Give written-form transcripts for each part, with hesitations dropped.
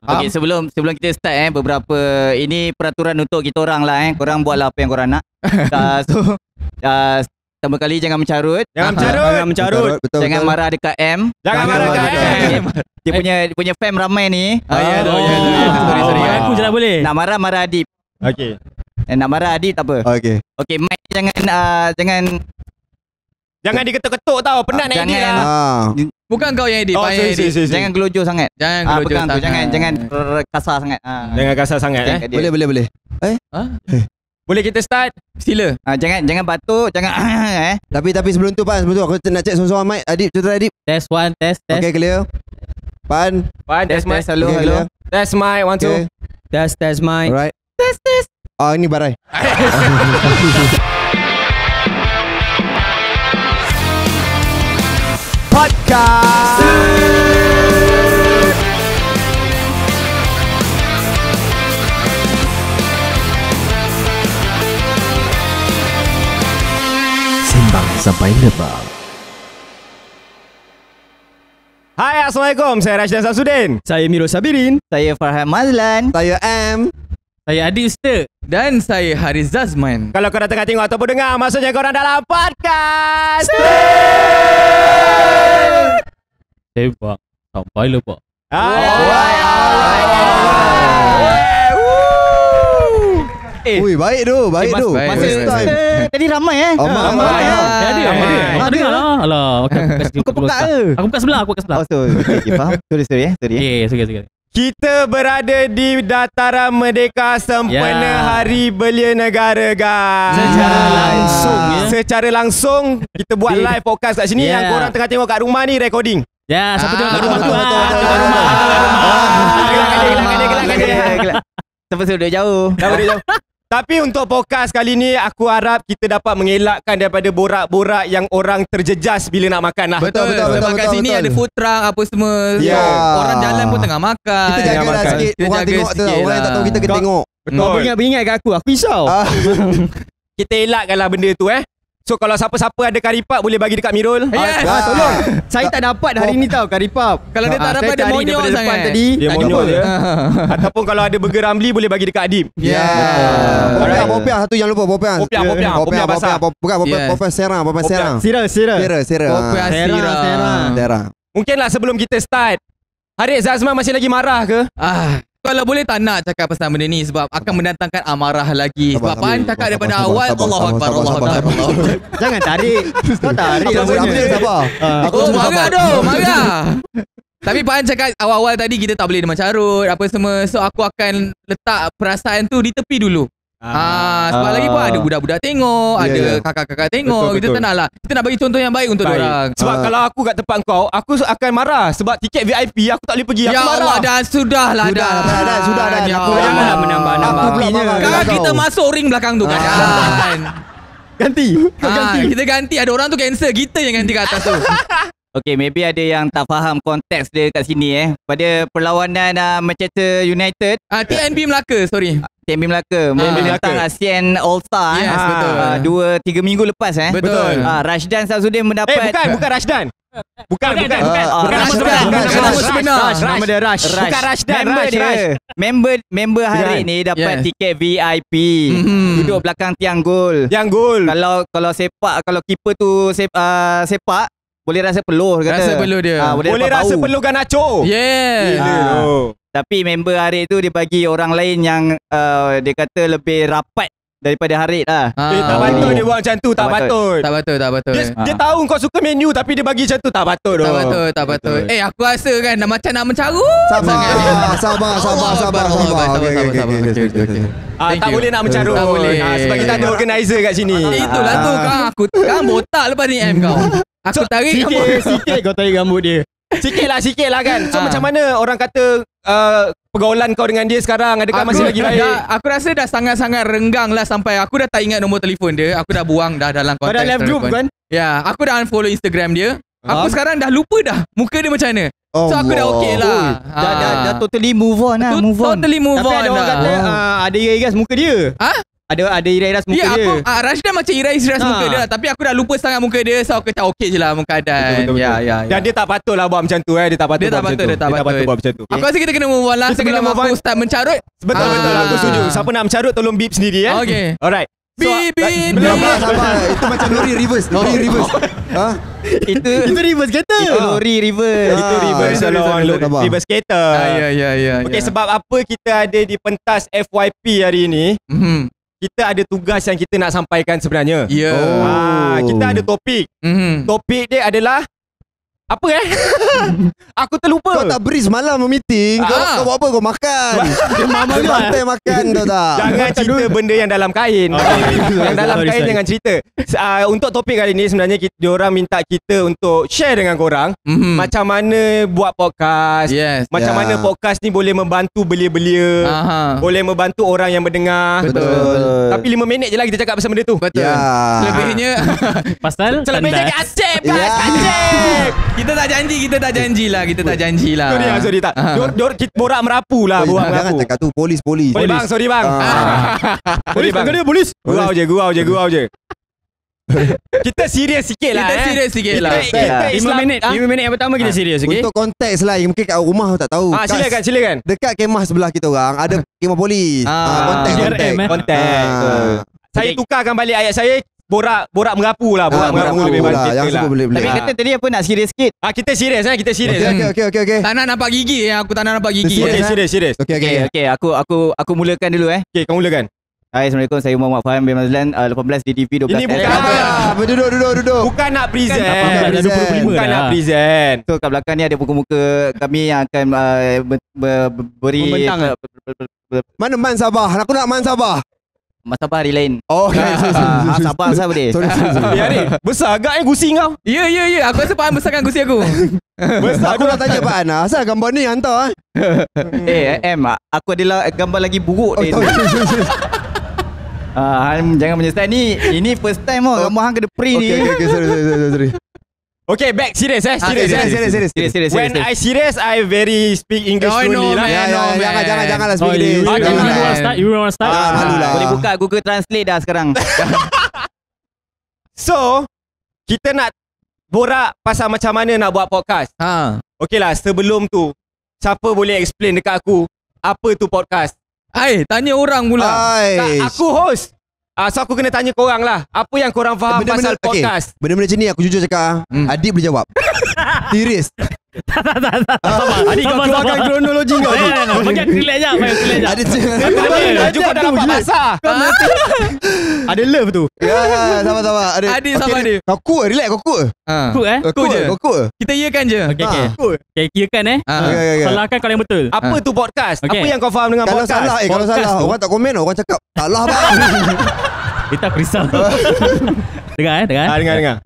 Okay, sebelum kita start beberapa ini peraturan untuk kita orang lah korang buatlah apa yang korang nak. So pertama kali jangan mencarut. Jangan mencarut. Betul, Jangan marah dekat M. Jangan marah dekat M. Dia punya fam ramai ni. Sorry. Aku je lah boleh. Nak marah Adib. Okay. Nak marah Adib tak apa. Okay, Mike jangan diketuk-ketuk tau. Penat nak edit lah. Bukan kau yang edit, Jangan gelojoh sangat. Jangan gelojoh sangat. Jangan kasar sangat. Jangan kasar sangat Boleh. Boleh kita start? Sila. Jangan batuk, jangan Tapi sebelum tu Pan, aku nak check seorang-seorang mic. Adib, Adib. Test 1, test. Okay, clear. Pan, Test mic. Hello. Test mic 1 2. Test mic. Alright. Test. Ini Barai. Podcast. Sembang sampai lebah. Hai, Assalamualaikum. Saya Rashdan Samsudin. Saya Miro Sabirin. Saya Farhan Mazlan. Saya M. Saya Adi Ustaz. Dan saya Haris Zazman. Kalau korang tengah tengok ataupun dengar, maksudnya korang dalam podcast. Hebat. Sampai lebah. Ui, baik tu. Masa Tadi ramai Ramai. Ada. Dengar lah. Alah. Kau buka ke? Aku buka sebelah. Okay, faham. Sorry. Sorry. Kita berada di Dataran Merdeka sempena Hari Belia Negara, guys. Secara langsung kita buat live podcast kat sini. Yang korang tengah tengok kat rumah ni recording. Ya, siapa tengok kat rumah tu? Gelak. Siapa suruh jauh? Tapi untuk podcast kali ni, aku harap kita dapat mengelakkan daripada borak-borak yang orang terjejas bila nak makan lah. Betul. Sebab kat sini ada food truck apa semua. So, orang jalan pun tengah makan. Kita jagalah sikit. Orang tengok tu. Orang yang tak tahu kita kena tengok. Kau beringat kat aku risau. Kita elakkanlah benda tu So kalau siapa-siapa ada karipap boleh bagi dekat Mirul. Tolong. Saya tak dapat hari ni tau karipap. Kalau dia tak dapat dia monyok sangat tadi. Dia monyok je. Ataupun kalau ada burger Ramli boleh bagi dekat Adib. Popiah satu yang lupa. Popiah basah. Bukan popiah serang. Sira. Popiah serang. Mungkinlah sebelum kita start, Haris Zazman masih lagi marah ke? Kalau boleh tak nak cakap pasal benda ni sebab akan mendatangkan amarah lagi. Sebab Pan cakap daripada awal Allahu Akbar. Jangan tarik. Kau tarik. Sabar. Marah. Tapi Pan cakap awal-awal tadi kita tak boleh mencarut apa semua. So aku akan letak perasaan tu di tepi dulu. Sebab lagi pun ada budak-budak tengok, ada kakak-kakak tengok. Kita tak nak lah. Kita nak bagi contoh yang baik untuk diorang. Sebab kalau aku kat tempat kau, aku akan marah sebab tiket VIP aku tak boleh pergi. Aku marah. Allah, dah. Sudah dah. Janganlah menambah-nambah. Kakak kita masuk ring belakang tu kan. Ganti. Kita ganti. Ada orang tu cancel, kita yang ganti kat atas tu. Okay, maybe ada yang tak faham konteks dia kat sini Pada perlawanan Manchester United TNB Melaka, sorry. TNB Melaka menentang ASEAN All-Star Yes, betul. 2-3 minggu lepas Betul. Rashdan Samsudin mendapat Bukan Rashdan. Bukan. Nama dia Rash. Bukan Rashdan. Member hari ni dapat tiket VIP. Duduk belakang tiang gol. Kalau sepak, kalau keeper tu sepak boleh rasa peluh kata. Rasa peluh dia. Boleh rasa peluh Garnacho. Tapi member Harid tu dia bagi orang lain yang dia kata lebih rapat daripada Harid lah. Tak patut dia buat macam tu. Tak patut. Dia tahu kau suka menu tapi dia bagi macam tu. Tak patut. Tak patut. Aku rasa kan macam nak mencarut. Sabar. Tak boleh nak mencarut. Tak boleh. Sebab kita ada organizer kat sini. Itulah tu kan. Aku kan botak lepas ni M kau. Aku tarik sikit kau tarik rambut dia. Sikit lah kan. So macam mana orang kata pergaulan kau dengan dia sekarang? Adakah masih lagi baik? Aku rasa dah sangat-sangat renggang lah sampai aku dah tak ingat nombor telefon dia. Aku dah buang dah dalam konteks. Kau dah left group kan? Ya, aku dah unfollow Instagram dia. Aku sekarang dah lupa dah muka dia macam mana. So aku dah okey lah. Dah totally move on lah. Totally move on. Tapi ada orang kata ada guys muka dia. Ada iras muka Ya, dia. Rashdan macam iras muka dia lah. Tapi aku dah lupa sangat muka dia. So aku cakap okey je lah muka keadaan. Betul. Dan dia tak patut lah buat macam tu. Dia tak patut buat macam tu. Aku rasa kita kena move on lah. Sebelum aku start mencarut. Betul. Aku setuju. Siapa nak mencarut tolong beep sendiri Okay. Alright. Beep. Sabar. Itu macam lori reverse. Itu reverse kereta. Itu lori reverse. Itu reverse reverse kereta. Ya. Okay, sebab apa kita ada di pentas FYP hari ini? Kita ada tugas yang kita nak sampaikan sebenarnya. Kita ada topik. Topik dia adalah apa Aku terlupa. Kau tak beri semalam meeting. Kau buat apa? Kau makan. Mama lantai makan tu tak. Jangan cerita benda yang dalam kain. Yang dalam kain jangan cerita. Untuk topik kali ni sebenarnya diorang minta kita untuk share dengan korang macam mana buat podcast. Macam mana podcast ni boleh membantu belia-belia. Boleh membantu orang yang mendengar. Betul. Tapi 5 minit je lah kita cakap pasal benda tu. Betul. Selebihnya Pasal Selebihnya Acep guys. Acep. kita tak janji lah. Sorry tak. Kita borak merapu lah. Jangan cakap tu. Polis. Sorry bang. Sorry bang. Polis. Gurau je. Kita serius sikit lah. Kita 5 minit yang pertama kita serius, okey? Untuk konteks lah, mungkin kat rumah tak tahu. Silakan. Dekat kemah sebelah kita orang ada kemah polis. Konteks. Saya tukarkan balik ayat saya. Borak merapu lah. Borak merapu lebih baik. Yang semua boleh. Tapi kata tadi apa nak serius sikit. Kita serius. Okey. tak nak nampak gigi. Aku tak nak nampak gigi. Serius. Okey. Aku mulakan dulu Okey, kau mulakan. Hai, Assalamualaikum. Saya Muhammad Faham bin Mazlan, 18 DDP 12. Ini bukan Duduk. Bukan nak present. Bukan nak present. So kat belakang ni ada muka-muka kami yang akan beri Membentang. Mana Man Sabah? Aku nak Man Sabah. Sabah hari lain. Sabah dia. Sorry. Ya ni, besar agak gusi kau. Ya. Aku rasa Pak An besarkan gusi aku. Aku nak tanya Pak An, asal gambar ni hantar Aku adalah gambar lagi buruk dia. Jangan menyesal ni. Ini first time gambar hang kena print ni. Okay, sorry. Okay, back serious. Serius. When I serious, I very speak English fluently lah. Janganlah speak English. You want to start? Malu lah. Boleh buka Google Translate dah sekarang. So, kita nak borak pasal macam mana nak buat podcast. Okay lah, sebelum tu, siapa boleh explain dekat aku apa tu podcast? Tanya orang pula. Aku host. So aku kena tanya korang lah. Apa yang korang faham pasal podcast? Benda-benda macam ni aku jujur cakap Adik boleh jawab. Serius. Adik kau keluarkan kronologi kau tu. Bagi aku relax je. Adik Jumpa dah dapat basah. ada love tu. Ya, sabar. Adik sabar dia. Kau cool, relax kau cool. Cool je. Kau cool. Kita iyakan je. Okay, kirakan salahkan kalau yang betul. Apa tu podcast? Apa yang kau faham dengan podcast? Kalau salah orang tak komen, orang cakap salah bang. Kita risau. Dengar. Dengar.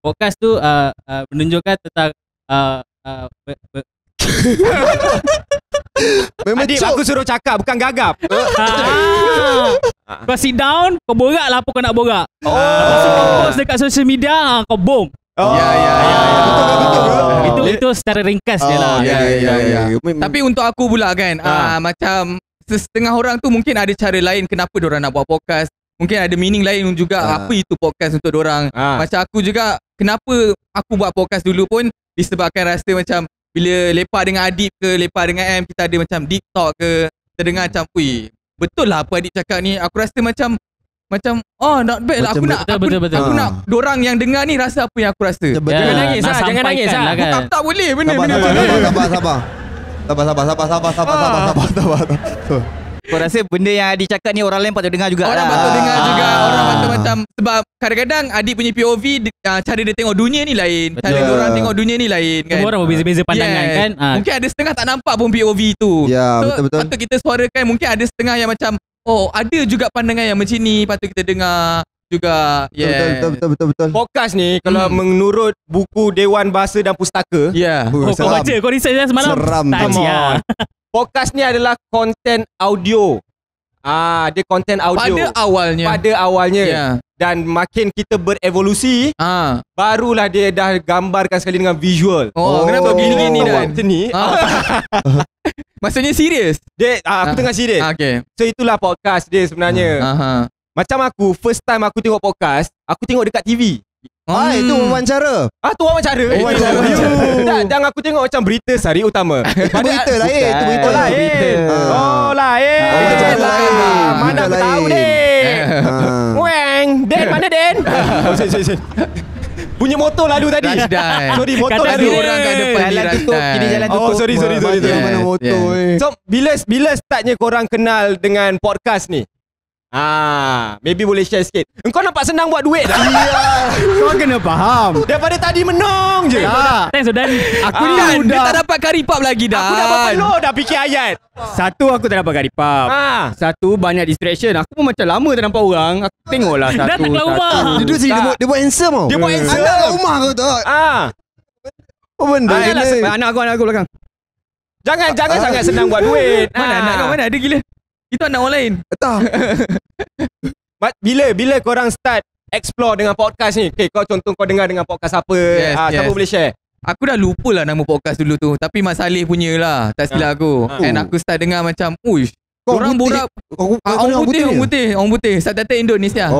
Podcast tu menunjukkan tentang Adik aku suruh cakap, bukan gagap. Kau sit down, kau borak lah apa kau nak borak. Lepas tu kau post dekat social media, kau boom. Betul. Itu secara ringkas je lah. Tapi untuk aku pula kan, macam setengah orang tu mungkin ada cara lain kenapa diorang nak buat podcast. Mungkin ada meaning lain juga apa itu podcast untuk diorang. Macam aku juga, kenapa aku buat podcast dulu pun disebabkan rasa macam bila lepak dengan Adib ke lepak dengan M, kita ada macam deep talk ke, kita dengar macam betul lah apa Adib cakap ni. Aku rasa macam not bad lah. Aku nak dorang yang dengar ni rasa apa yang aku rasa. Jangan nangis lah. Aku tak boleh benda macam ni. Sabar. Kau rasa benda yang Adi cakap ni orang lain patut dengar juga. Orang patut dengar juga. Orang patut macam, sebab kadang-kadang Adik punya POV cara dia tengok dunia ni lain. Cara dia orang tengok dunia ni lain kan. Semua orang berbeza-beza pandangan kan. Mungkin ada setengah tak nampak pun POV tu. Betul. Patut kita suarakan. Mungkin ada setengah yang macam ada juga pandangan yang macam ni, patut kita dengar juga. Betul. Podcast ni kalau menurut buku Dewan Bahasa dan Pustaka, kau baca, kau research dah semalam. Seram. podcast ni adalah konten audio. Dia konten audio. Pada awalnya. dan makin kita berevolusi, barulah dia dah gambarkan sekali dengan visual. Kenapa gini-gini Dan? Macam ni. Maksudnya serius? Aku tengah serius. Okay. So itulah podcast dia sebenarnya. Macam aku, first time aku tengok podcast, aku tengok dekat TV. Itu wawancara. Tu wawancara. Dan aku tengok macam berita Sari Utama. Berita lain. Itu berita lain. Lain. Mana aku tahu Den. Weng, Den mana Den? Sorry. Bunyi motor lalu tadi. Sorry, motor lalu. Orang kat depan ni Kini jalan tutup. Sorry. Mana motor So bila startnya korang kenal dengan podcast ni? Maybe boleh share sikit. Engkau nampak senang buat duit dah. Kau kena faham. Daripada tadi menong je. Thanks Dan. Aku ni dia tak dapat karipap lagi dah. Aku dah berpeluh dah fikir ayat. Satu, aku tak dapat karipap. Satu, banyak distraction. Aku pun macam lama tak nampak orang. Aku tengoklah satu. Dah tak keluar rumah. Dia duduk sini, dia buat handsome tau. Dia buat handsome. Anak kat rumah kau tak? Apa benda ni? Anak aku belakang. Jangan sangat senang buat duit. Mana anak kau mana ada gila? Itu anak orang lain. Tak. Bila korang start explore dengan podcast ni? Okay, kau contoh kau dengar dengan podcast apa? Siapa boleh share? Aku dah lupa lah nama podcast dulu tu. Tapi Mat Saleh punya lah. Tak silap aku. And aku start dengar macam, uish, orang borak. Orang putih. Subtitle Indonesia.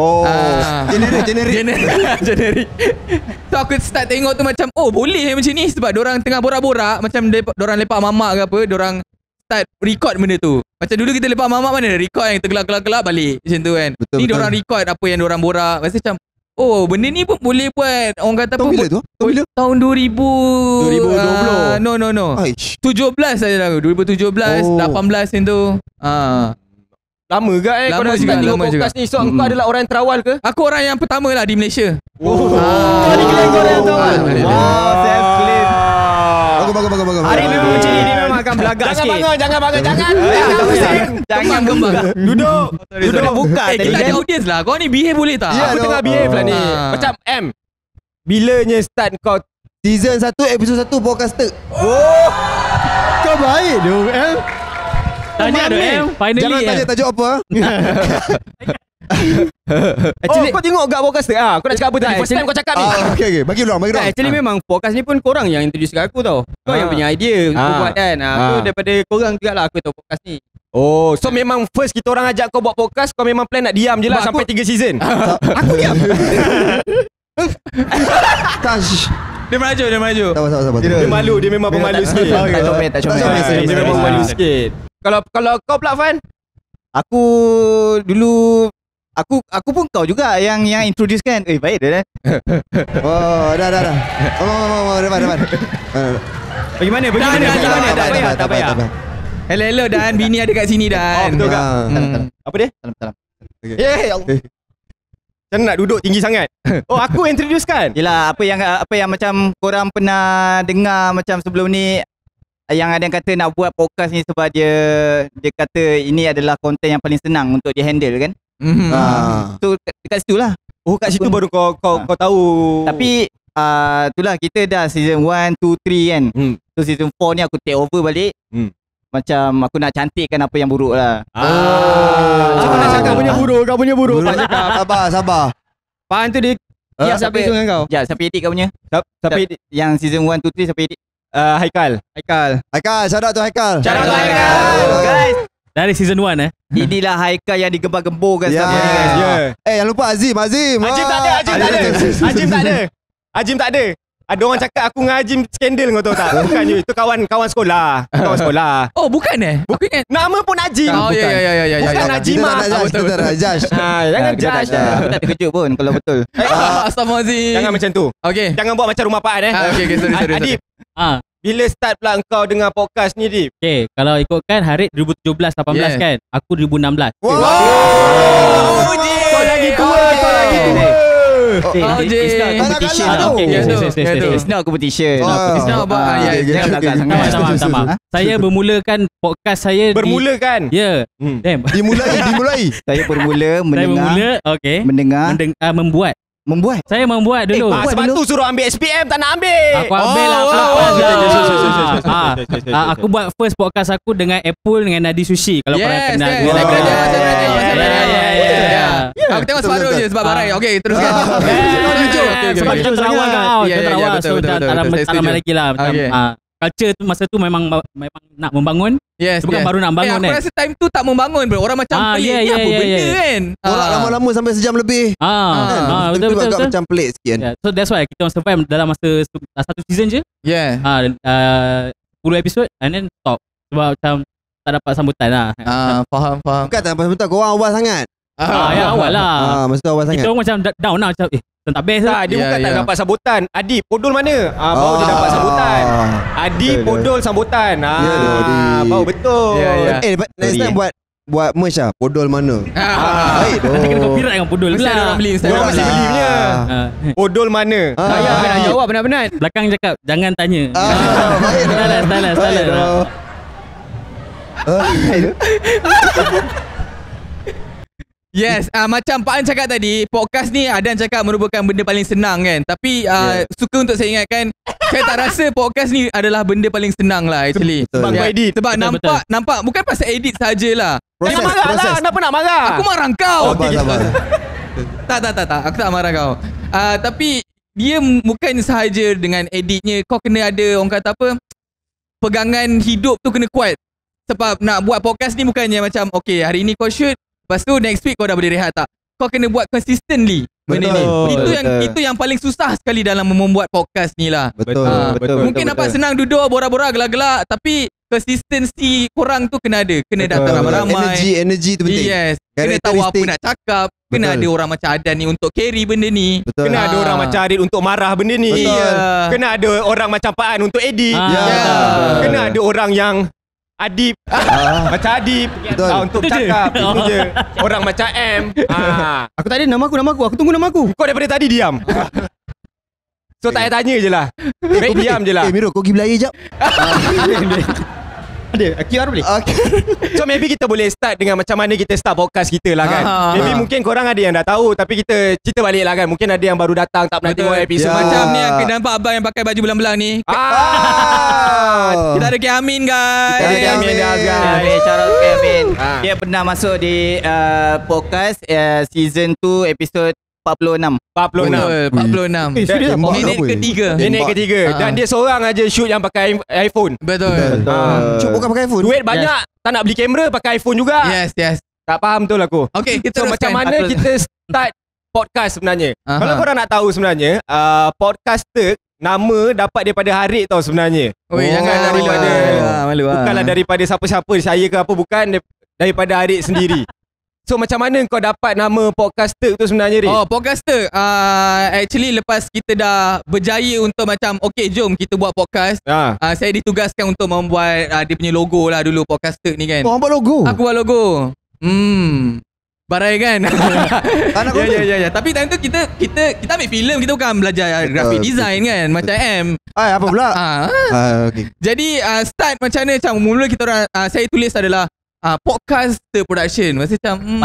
Generic. So aku start tengok tu macam, boleh macam ni. Sebab dorang tengah borak-borak. Macam dorang lepak mamak ke apa. Dorang start record benda tu. Macam dulu kita lepak mamak mana ada record yang tergelak-gelak balik macam tu kan. Betul, ni diorang record apa yang diorang borak. Rasa macam benda ni pun boleh buat. Orang kata tahun bila tu? Tahun 2020. No. Aish. 17 saja lah. 2017, 18 macam tu. Lama ke kau dah start tengok podcast ni? So kau adalah orang yang terawal ke? Aku orang yang pertama lah di Malaysia. Kau ni kira kau orang yang terawal. Self-claim. Bagus. Hari memang macam ni. Dia memang akan belagak sikit. Jangan bangun. Jangan Kembang. Duduk. Buka tadi Kita ada kan. audience lah. Kau ni behave boleh tak? Ya, Aku tengah behave lah ni. Macam bilanya start kau Season 1 episod 1 podcaster. Kau baik tu Tanya ada finally. Jangan tanya tajuk apa. Actually, kau tengok gak podcast Kau nak cakap apa tadi? First time kau cakap ni. Okay. Bagi dulu. actually memang podcast ni pun korang yang introduce kat aku tau. Kau yang punya idea untuk buat kan. Aku daripada korang juga lah aku tahu podcast ni. So memang first kita orang ajak kau buat podcast, kau memang plan nak diam je lah sampai 3 season. Aku diam. Tash. Dia maju. Sabar. Dia malu, dia memang pemalu sikit. Tak comel. Dia memang pemalu sikit. Kalau kau pula Fan? Aku dulu Aku pun kau juga yang introduce kan. Baik dah. Dah. Depan. Bagaimana? Tak payah. Hello Dan, bini ada kat sini Dan. Betul tak? Apa dia? Salam. Ya Allah. Macam nak duduk tinggi sangat. Aku introduce kan? Yelah, apa yang macam korang pernah dengar macam sebelum ni, yang ada yang kata nak buat podcast ni sebab dia kata ini adalah konten yang paling senang untuk dia handle kan. So dekat situ lah. Kat situ baru kau tahu. Tapi itulah kita dah season 1, 2, 3 kan. So season 4 ni aku take over balik. Macam aku nak cantikkan apa yang buruk lah. Siapa nak cakap kau punya buruk. Sabar. Faham tu dia siapa dengan kau? Ya, siapa edit kau punya? Siapa edit? Yang season 1, 2, 3 siapa edit? Haikal, shout out to Haikal. Guys, Dari season 1 inilah Haikal yang digembar-gemborkan selama ni guys. Jangan lupa Azim. Azim tak ada. Ada orang cakap aku dengan Azim skandal kau tahu tak? Bukannya itu kawan sekolah. Bukan Bukan. Nama pun Azim. Ya. Bukan Najimah. Kita judge. Jangan judge. Aku tak terkejut pun kalau betul. Astagfirullahaladzim. Jangan macam tu. Okay. Jangan buat macam rumah Pak Okay, sorry. Adib, bila start pula engkau dengar podcast ni, Dip? Okay, kalau ikutkan Harid 2017-18 kan, aku 2016. Kau lagi tua. It's not competition. It's not competition. It's not about Jangan belakang sangat. Sama. Saya bermulakan podcast saya Bermulakan? Ya. Dimulai. Saya bermula mendengar, membuat Membuat. Saya membuat dulu. Sebab tu suruh ambil SPM tak nak ambil. Aku ambil lah. Aku buat first podcast aku dengan Apple dengan Nadi Sushi. Kalau korang kenal. Aku tengok separuh je sebab barai. Okay, teruskan. Sebab kita terawal kau. Kita terawal. So tak lagi lah. Culture tu masa tu memang nak membangun. Bukan baru nak bangun Aku rasa time tu tak membangun bro. Orang macam pelik ni apa benda kan. Lama-lama sampai sejam lebih. Betul. Agak macam pelik sikit kan. So that's why kita survive dalam masa satu season je. 10 episod and then stop. Sebab macam tak dapat sambutan lah. Faham. Bukan tak dapat sambutan. Korang awal sangat. Awal lah. Masa tu awal sangat. Kita orang macam down lah. Macam tak best lah. Dia bukan tak dapat sambutan. Adi, podol mana? Baru dia dapat sambutan. Adi, podol sambutan. Baru betul. Next time buat merch lah. Podol mana? Baik tu. Nanti kena copyright dengan podol pula. Orang beli. Orang mesti beli punya. Podol mana? Saya nak jawab benar-benar. Belakang cakap, jangan tanya. Yes, macam Pak An cakap tadi, podcast ni ada yang cakap merupakan benda paling senang kan. Tapi suka untuk saya ingatkan, saya tak rasa podcast ni adalah benda paling senang lah actually. Sebab kau edit. Sebab nampak bukan pasal edit sajalah. Jangan marah lah. Kenapa nak marah? Aku marah kau. Sabar. Tak. Aku tak marah kau. Tapi dia bukan sahaja dengan editnya. Kau kena ada orang kata apa, pegangan hidup tu kena kuat. Sebab nak buat podcast ni bukannya macam okay, hari ni kau shoot, lepas tu next week kau dah boleh rehat tak. Kau kena buat consistently benda ni. Itu yang paling susah sekali dalam membuat podcast ni lah. Betul. Mungkin nampak senang duduk borak-borak gelak-gelak, tapi consistency korang tu kena ada. Kena datang ramai-ramai. Energy tu penting. Yes. Kena tahu apa nak cakap. Kena ada orang macam Adan ni untuk carry benda ni. Betul. Kena ada orang macam Arid untuk marah benda ni. Kena ada orang macam Pak An untuk edit. Kena ada orang yang Adib macam Adib untuk cakap. Itu je. Orang macam M. Aku tak ada nama aku. Aku tunggu nama aku. Kau daripada tadi diam. So tak payah tanya je lah. Baik diam je lah. Miro, kau pergi berlaya jap. Ada QR boleh? So maybe kita boleh start dengan macam mana kita start podcast kita lah kan. Maybe mungkin korang ada yang dah tahu, tapi kita cerita balik lah kan. Mungkin ada yang baru datang tak pernah tengok episod macam ni yang kena nampak abang yang pakai baju belang-belang ni. Kita ada Kiamin guys. Kita ada Kiamin guys. Shout out Kiamin. Dia pernah masuk di podcast season 2 episod 46. Minit ketiga. Dan dia seorang aja shoot yang pakai iPhone. Betul. Shoot bukan pakai iPhone. Duit banyak. Tak nak beli kamera, pakai iPhone juga. Yes. Tak faham betul aku. Okay, kita So macam mana kita start podcast sebenarnya? Kalau korang nak tahu sebenarnya, podcaster nama dapat daripada Harid tau sebenarnya. Jangan daripada bukanlah daripada siapa-siapa, saya ke apa, bukan daripada Harid sendiri. So macam mana kau dapat nama podcaster tu sebenarnya, Rik? Podcaster actually lepas kita dah berjaya untuk macam okay, jom kita buat podcast. Saya ditugaskan untuk membuat dia punya logo lah dulu, podcaster ni kan. Kau buat logo? Aku buat logo. Barai kan. Ya. Tapi time tu kita ambil filem, kita bukan belajar graphic design kan macam M. Apa pula? Okay. Jadi start macam mana, macam mula kita orang saya tulis adalah podcaster production. Masa macam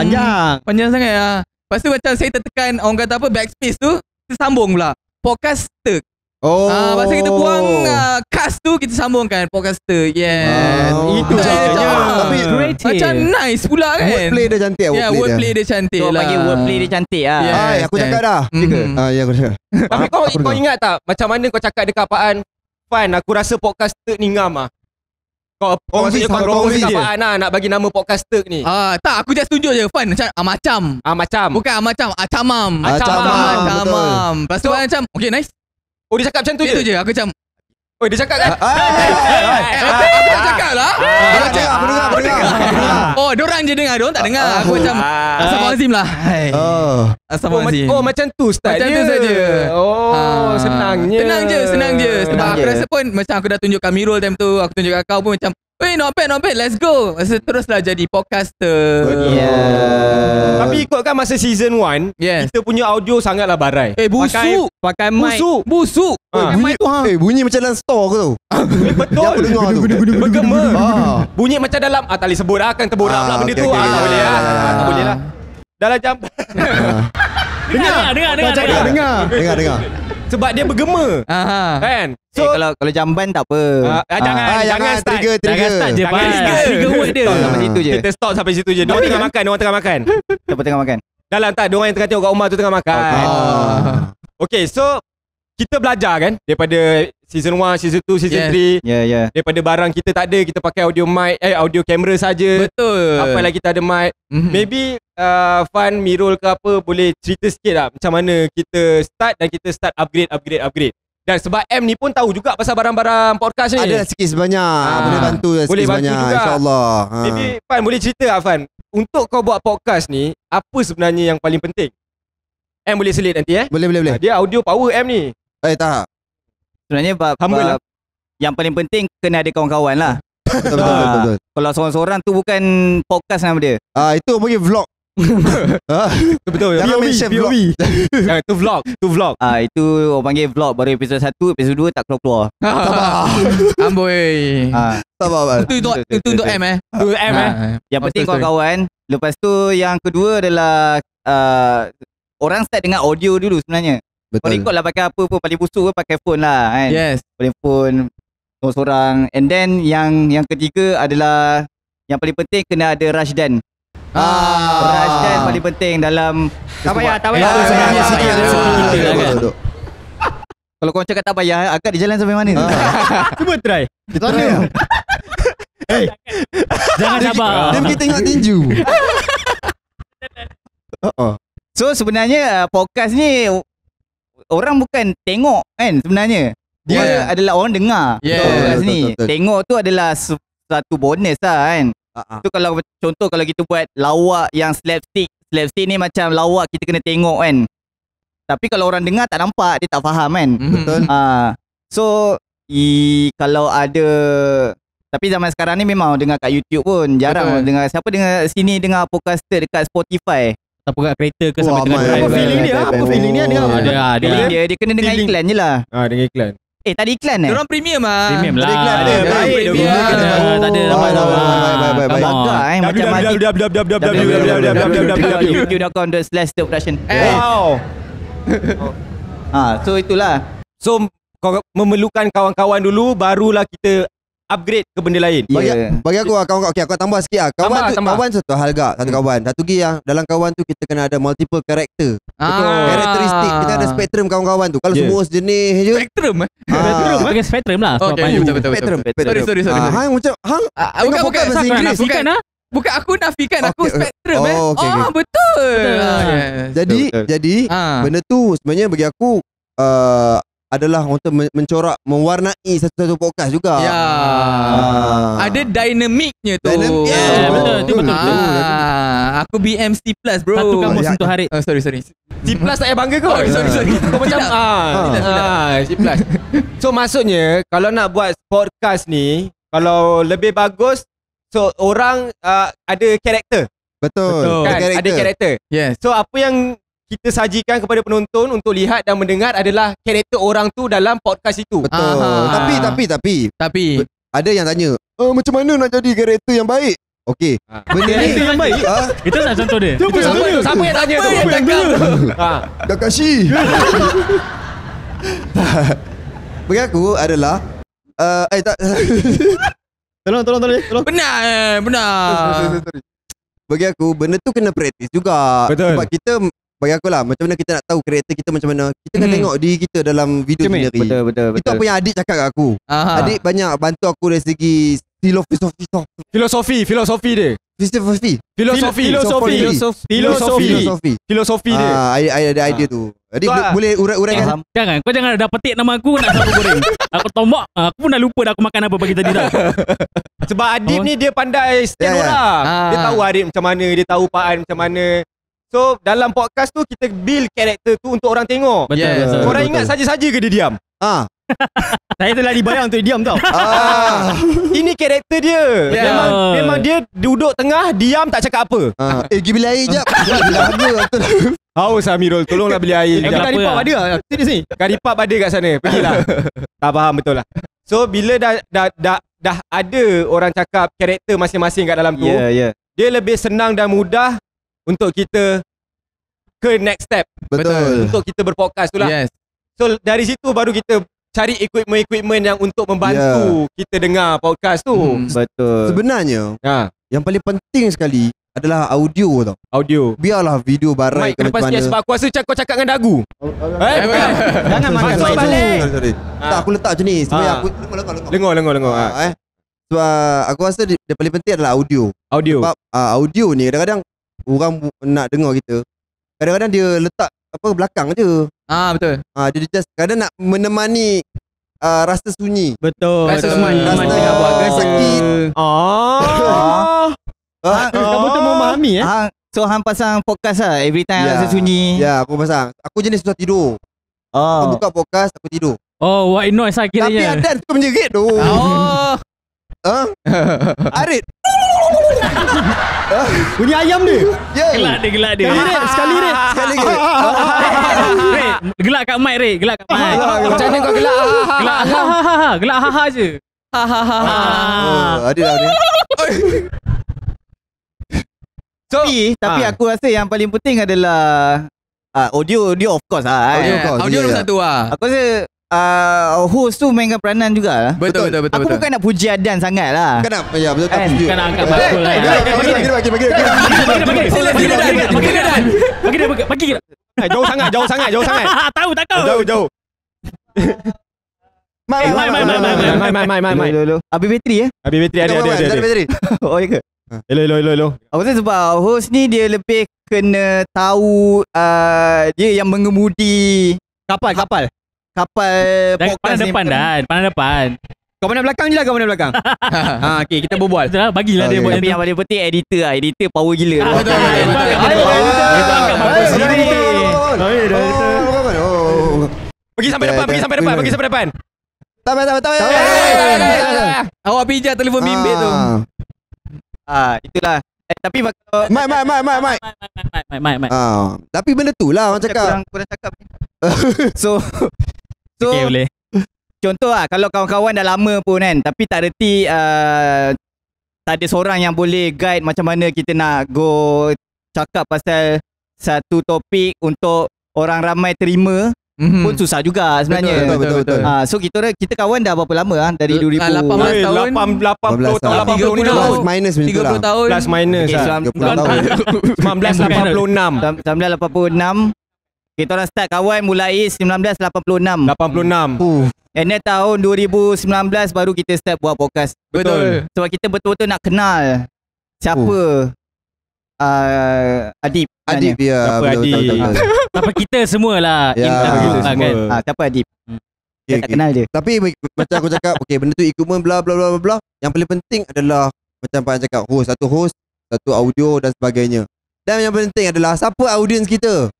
panjang sangat lah. Lepas tu macam saya tertekan orang kata apa, backspace tu, kita sambung pula podcaster. Masa kita buang cast tu, kita sambungkan podcaster. Yes. Itu tapi macam nice pula kan. Wordplay dia cantik. Wordplay dia cantik lah. Bagi wordplay dia cantik lah. Aku cakap dah. Ya, aku cakap. Tapi kau ingat tak macam mana kau cakap dekat Pak An, Fan, aku rasa podcaster ni ngam lah. Kau maksudnya kau rongsi kat Pak An lah nak bagi nama podcaster ni. Tak, aku just tunjuk je Fan macam macam. Bukan macam Acamam. Lepas tu macam okay, nice. Dia cakap macam tu je? Itu je, aku macam dia cakap kan? Aku tak cakap lah. Aku dengar. Diorang je dengar, diorang tak dengar. Aku macam Astagfirullahaladzim lah. Astagfirullahaladzim. Macam tu start dia. Macam tu saja. Senangnya. Senang je. Sebab aku rasa pun macam aku dah tunjukkan Mirul time tu, aku tunjuk kat kau pun macam not bad, let's go. Teruslah jadi podcaster. Tapi ikutkan masa season 1, kita punya audio sangatlah barai. Busuk. Pakai mic. Busuk. Bunyi macam dalam store aku tu. Betul. Aku dengar tu. Bergema. Bunyi macam dalam tak boleh sebut lah, kan terborak pula benda tu. Tak boleh lah. dalam jamban. Dengar. Sebab dia bergema. Kan? So kalau jamban tak apa. Jangan start. Jangan start je. Trigger word dia. Sampai situ je. Kita stop sampai situ je. Diorang tengah makan. Siapa tengah makan? Dalam tak, diorang yang tengah tengok kat rumah tu tengah makan. Okay, so kita belajar kan daripada season 1, season 2, season 3. Ya. Daripada barang kita tak ada, kita pakai audio mic, audio kamera saja. Betul. Apa lagi kita ada mic. Maybe Fan, Mirul ke apa boleh cerita sikit lah macam mana kita start dan kita start upgrade. Dan sebab M ni pun tahu juga pasal barang-barang podcast ni. Ada sikit sebanyak. Boleh bantu boleh sikit bantu sebanyak, juga. InsyaAllah. Maybe Fan boleh cerita lah Fan, untuk kau buat podcast ni, apa sebenarnya yang paling penting? M boleh selit nanti Boleh. Dia audio power M ni. Tak. Sebenarnya Humble lah. yang paling penting kena ada kawan-kawan lah. Betul. Kalau seorang-seorang tu bukan podcast nama dia. Itu bagi vlog. Betul. Jangan mention vlog. Itu vlog. Itu orang panggil vlog. Baru episod 1, episod 2 tak keluar. Amboi. Sabar. Itu untuk M Itu M Yang penting kawan-kawan. Lepas tu yang kedua adalah orang start dengan audio dulu sebenarnya. Kau record lah pakai apa pun, paling busuk pun pakai phone lah kan. Yes. Paling phone seorang. And then yang ketiga adalah yang paling penting kena ada Rashdan. Rashdan paling penting dalam. Tak payah. Kalau kau cakap tak payah, agak di jalan sampai mana? Cuba try. Kita ada. Jangan sabar. Dia pergi tengok tinju. So sebenarnya podcast ni orang bukan tengok kan sebenarnya. Dia adalah orang dengar. Podcast ni. Betul. Tengok tu adalah satu bonus lah kan. Tu kalau contoh kalau kita buat lawak yang slapstick ni macam lawak kita kena tengok kan. Tapi kalau orang dengar tak nampak, dia tak faham kan. Betul. So kalau ada, tapi zaman sekarang ni memang dengar kat YouTube pun jarang dengar. Siapa dengar sini dengar podcaster dekat Spotify? Ataupun kat kereta ke sampai tengah drive. Apa feeling dia? Ada. Dia kena dengar iklan je lah. Dengar iklan. Tak ada iklan Diorang premium lah. Premium lah. Tak ada. Macam youtube.com/stepproduction. Wow. So itulah. So kau memerlukan kawan-kawan dulu, barulah kita upgrade ke benda lain. Bagi aku kawan-kawan, okay, aku tambah sikit lah. Kawan satu hal gak. Satu kawan. Satu lagi yang dalam kawan tu kita kena ada multiple karakter. Karakteristik. Kita ada spektrum kawan-kawan tu. Kalau semua sejenis je. Spektrum Pakai spektrum lah. Betul. Sorry. Hang macam Bukan bahasa Inggeris. Bukan aku nafikan, aku spektrum okay. Betul. Jadi benda tu sebenarnya bagi aku adalah untuk mencorak, mewarnai satu-satu podcast juga. Ada dinamiknya tu. Betul. Aku BMC Plus bro. Satu kamus untuk hari. Sorry. C Plus tak payah bangga kau. Sorry. Kau macam C Plus. So maksudnya kalau nak buat podcast ni, kalau lebih bagus, so orang ada karakter. Betul. Kan? Ada karakter. Yes. So apa yang kita sajikan kepada penonton untuk lihat dan mendengar adalah karakter orang tu dalam podcast itu. Betul. Tapi ada yang tanya, macam mana nak jadi karakter yang baik? Okey. Benda ni yang baik. Itu tak contoh dia. Siapa yang tanya tu? Kakashi. Bagi aku adalah tak. Tolong. Benar. Bagi aku benda tu kena praktis juga. Betul. Sebab kita, bagi aku lah, macam mana kita nak tahu karakter kita macam mana, kita kena tengok diri kita dalam video sendiri. Betul. Itu apa yang adik cakap kat aku. Adik banyak bantu aku dari segi filosofi dia. Filosofi dia. Ada idea tu. Jadi boleh uraikan. Kau jangan dah petik nama aku nak sapu goreng. Aku tombak. Aku pun dah lupa dah aku makan apa pagi tadi dah. Sebab Adib ni dia pandai stand orang. Dia tahu Adib macam mana, dia tahu Pak An macam mana. So dalam podcast tu kita build karakter tu untuk orang tengok. Betul. Korang ingat saja-saja ke dia diam? Saya telah dibayar untuk diam tau. Ini karakter dia. Memang dia duduk tengah, diam, tak cakap apa. Pergi beli air jap. Haus Amirul, tolonglah beli air. Karipap ada lah. Sini. Karipap ada kat sana. Pergilah. Tak faham betul lah. So bila dah ada orang cakap karakter masing-masing kat dalam tu, dia lebih senang dan mudah untuk kita ke next step. Betul. Untuk kita berpodcast tu lah. Yes. So dari situ baru kita cari equipment yang untuk membantu kita dengar podcast tu. Betul. Sebenarnya yang paling penting sekali adalah audio tau. Audio. Biarlah video barai Mike kena sikit sebab aku rasa kau cakap dengan dagu. Bukan. Jangan makan Masuk balik. balik. Sorry. Tak, aku letak macam ni. Sebenarnya aku Lengur. Sebab aku rasa dia paling penting adalah audio. Audio. Sebab audio ni kadang-kadang orang nak dengar kita, kadang-kadang dia letak belakang je. Betul. Dia just kadang nak menemani rasa sunyi. Betul. Rasa sunyi. Rasa sakit. Kamu tu memahami So hang pasang podcast lah every time rasa sunyi. Ya, aku pasang. Aku jenis susah tidur. Aku buka podcast, aku tidur. Oh, white noise lah Tapi kiranya. Adan suka menjerit tu. Arit. Bunyi ayam dia. Ya. Gelak dia. Sekali Red. Sekali ke? Red, gelak kat mic Red. Gelak kat mic. Macam mana kau gelak? Gelak gelak ha je. Ada lah ni. Tapi aku rasa yang paling penting adalah audio of course lah. Audio nombor satu lah. Aku rasa host tu mainkan peranan jugalah. Betul. Aku bukan nak puji Adan sangat lah. Bukan nak, ya betul tak setuju. Bukan nak angkat bakul lah. Bagi dia. Jauh sangat. Tahu tak kau. Jauh. Mai. Habis bateri Habis bateri ada. bateri. Oh ya ke? Hello. Aku rasa sebab host ni dia lebih kena tahu dia yang mengemudi kapal podcast ni. Pandang depan. Kau mana belakang je lah, kau mana belakang. Okay, kita berbual. Betul lah, bagilah dia buat Tapi yang paling penting editor power gila. Betul. Pergi sampai depan. Tak. Awak pijak telefon bimbit tu. Itulah. Tapi kalau Mai. Tapi benda tu lah orang cakap. kurang cakap. So Okay, boleh. contoh lah, kalau kawan-kawan dah lama pun kan, tapi tak reti tak ada seorang yang boleh guide macam mana kita nak go cakap pasal satu topik untuk orang ramai terima, pun susah juga sebenarnya. Betul. So kita kawan dah berapa lama dari 2000 18 tahun. 80 tahun, 30 Plus minus macam tu lah. 30 tahun. plus minus lah. 30 tahun. 1986. 1986 kita orang start kawan mulai 1986. 86. And then tahun 2019 baru kita start buat podcast. Betul. Sebab kita betul-betul nak kenal siapa Adib. Adib ya. Siapa Adib? Apa kita semualah. Ya, kita Kan. semua. Siapa Adib? Okay, Tak kenal dia. Tapi macam aku cakap, okay, benda tu equipment bla bla bla bla. Yang paling penting adalah macam Pak cakap, host, satu audio dan sebagainya. Dan yang penting adalah siapa audience kita.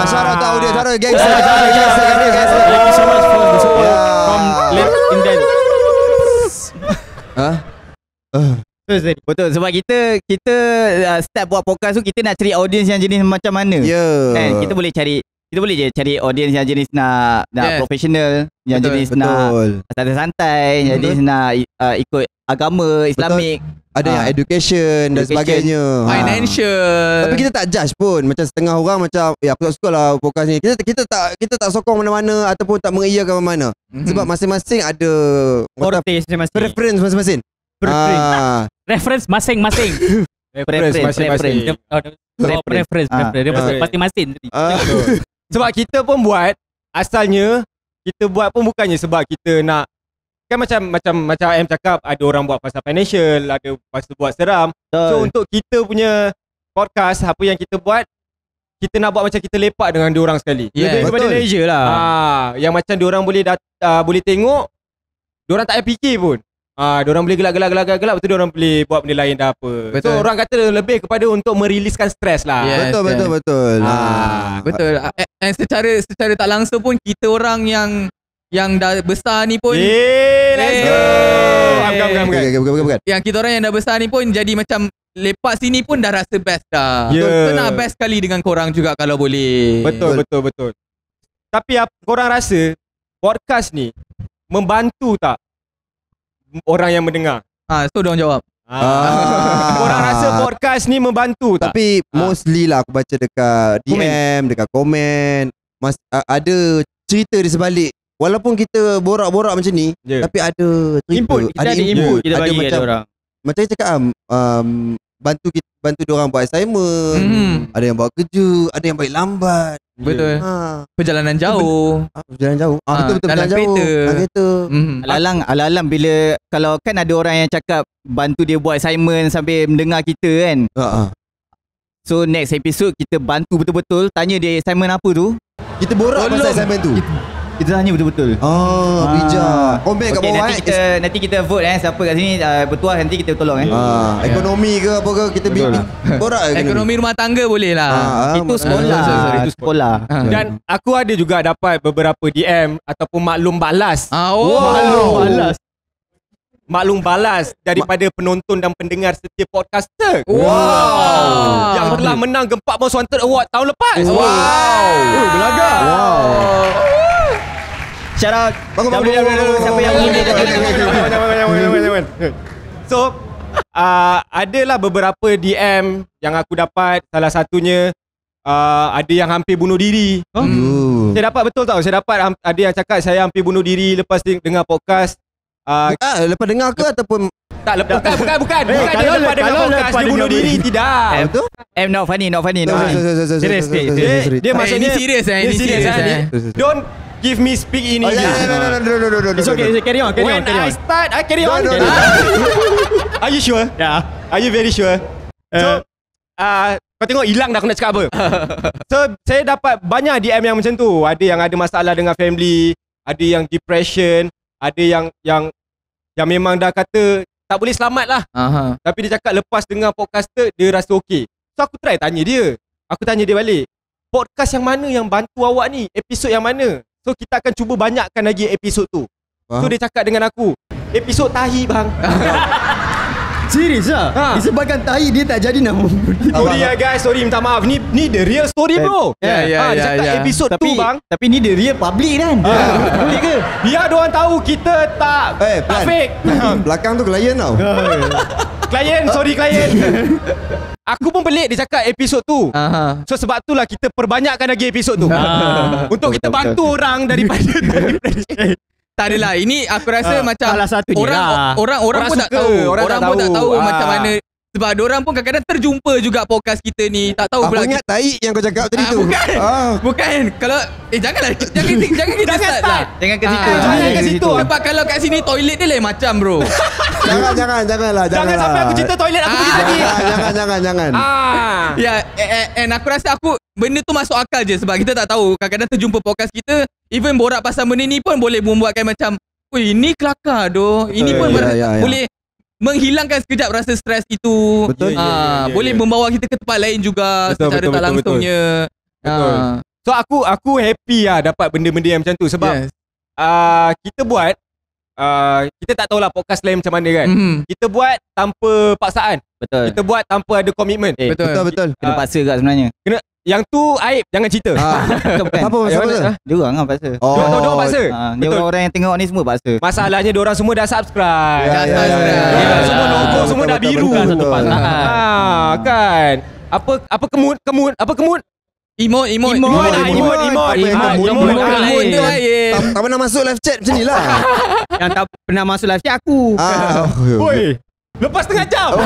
Shout out to audience, shout out gangster. Thank you so much for the support from Left in that. Betul, sebab kita start buat podcast tu, kita nak cari audience yang jenis macam mana. Kan? Kita boleh je cari audience yang jenis nak professional, yang jenis nak santai-santai, yang jenis nak ikut agama Islamik. Ada yang education dan sebagainya. Financial. Tapi kita tak judge pun. Macam setengah orang macam aku tak suka lah podcast ni. Kita tak sokong mana-mana ataupun tak mengiyakan mana-mana. Sebab masing-masing ada Forte masing-masing. preference masing-masing. Reference masing-masing. Preference. Dia pasti masing. Sebab kita pun buat, asalnya kita buat pun bukannya sebab kita nak, kan macam M cakap, ada orang buat pasal financial, ada pasal buat seram. So untuk kita punya podcast, apa yang kita buat, kita nak buat macam kita lepak dengan diorang sekali. Lebih kepada leisure lah. Yang macam diorang boleh tengok, diorang tak payah fikir pun. Diorang boleh gelak, lepas tu diorang boleh buat benda lain dah apa. Betul. So orang kata lebih kepada untuk meriliskan stres lah. Yes, Betul. Betul. And secara tak langsung pun kita orang yang dah besar ni pun Let's go. Bukan. yang kita orang yang dah besar ni pun jadi macam lepak sini pun dah rasa best dah. Yeah. So nak best kali dengan korang juga kalau boleh. Betul. Tapi korang rasa podcast ni membantu tak orang yang mendengar? So diorang jawab. Korang rasa podcast ni membantu tak? Tapi mostly lah aku baca dekat DM, dekat komen, ada cerita di sebalik. Walaupun kita borak-borak macam ni, tapi ada cerita, input. Kita ada input. Kita bagi macam orang. Macam saya cakap, bantu diorang buat assignment, ada yang bawa kerja, ada yang balik lambat. Betul. Perjalanan jauh. Perjalanan jauh. Betul dalam perjalanan jauh. kereta. Alang-alang bila kalau kan ada orang yang cakap bantu dia buat assignment sambil mendengar kita kan. So next episode kita bantu betul-betul, tanya dia assignment apa tu. Kita borak pasal assignment tu. Kita tanya betul-betul. Bijak. Komen kat bawah. Nanti kita vote siapa kat sini bertuah, nanti kita tolong ekonomi ke apa ke kita borak. Ekonomi rumah tangga boleh lah. Itu sekolah. Itu sekolah. Dan aku ada juga dapat beberapa DM ataupun maklum balas. Maklum balas daripada penonton dan pendengar setia podcaster. Yang telah menang Gempak Most Wanted Award tahun lepas. Belaga. Shout out. Bangun. Siapa yang So adalah beberapa DM yang aku dapat. Salah satunya ada yang hampir bunuh diri. Saya dapat betul tau. Saya dapat ada yang cakap saya hampir bunuh diri lepas dengar podcast. Lepas dengar ke ataupun tak lepas bukan dia lepas dengar podcast dia bunuh diri. Tidak. betul? Not funny. Serius. Dia maksudnya Ini serius Don't give me speak in English. No. It's okay, carry on. When I start, I carry on. Are you sure? Yeah. Are you very sure? So, kau tengok hilang dah aku nak cakap apa. So, saya dapat banyak DM yang macam tu. Ada yang ada masalah dengan family, ada yang depression, ada yang memang dah kata tak boleh selamat lah. Tapi dia cakap lepas dengar podcaster, dia rasa okey. So, aku try tanya dia. Aku tanya dia balik. Podcast yang mana yang bantu awak ni? Episod yang mana? So kita akan cuba banyakkan lagi episod tu. So dia cakap dengan aku, episod tahi bang. Serius lah? Disebabkan tahi dia tak jadi nama. Sorry guys, minta maaf. Ni the real story bro. Dia cakap episod tu bang. Tapi ni the real public kan. Public ke? Biar diorang tahu kita tak fake. Belakang tu klien tau. Klien. Aku pun pelik dia cakap episod tu. So sebab itulah kita perbanyakkan lagi episod tu. Untuk kita bantu orang daripada tak adalah. Ini aku rasa macam salah satu orang pun tak tahu. Orang pun tak tahu macam mana. Sebab diorang pun kadang-kadang terjumpa juga podcast kita ni. Tak tahu pula. Aku ingat tahi yang kau cakap tadi tu. Bukan. Kalau janganlah. Jangan kita start lah. Jangan ke situ. Jangan ke situ. Sebab kalau kat sini toilet dia lain macam bro. Janganlah. Jangan sampai aku cerita toilet aku pergi tadi. Jangan. Ya, and aku rasa benda tu masuk akal je sebab kita tak tahu. Kadang-kadang terjumpa podcast kita, even borak pasal benda ni pun boleh membuatkan macam, "Oi, ini kelakar doh." Ini pun boleh menghilangkan sekejap rasa stres itu. Betul. Boleh membawa kita ke tempat lain juga secara tak langsungnya. Betul. So aku happy lah dapat benda-benda yang macam tu sebab kita buat kita tak tahulah podcast lain macam mana kan. Kita buat tanpa paksaan. Betul. Kita buat tanpa ada komitmen. Betul. Kena paksa kat sebenarnya. Yang tu aib, jangan cerita. Siapa paksa? Dia orang lah paksa. Diorang paksa. Dia orang-orang yang tengok ni semua paksa. Masalahnya diorang semua dah subscribe. Semua logo semua dah biru. Kan. Apa kemut? Emot. Tak pernah masuk live chat macam ni lah. Yang tak pernah masuk live chat aku. Woi, lepas tengah jam.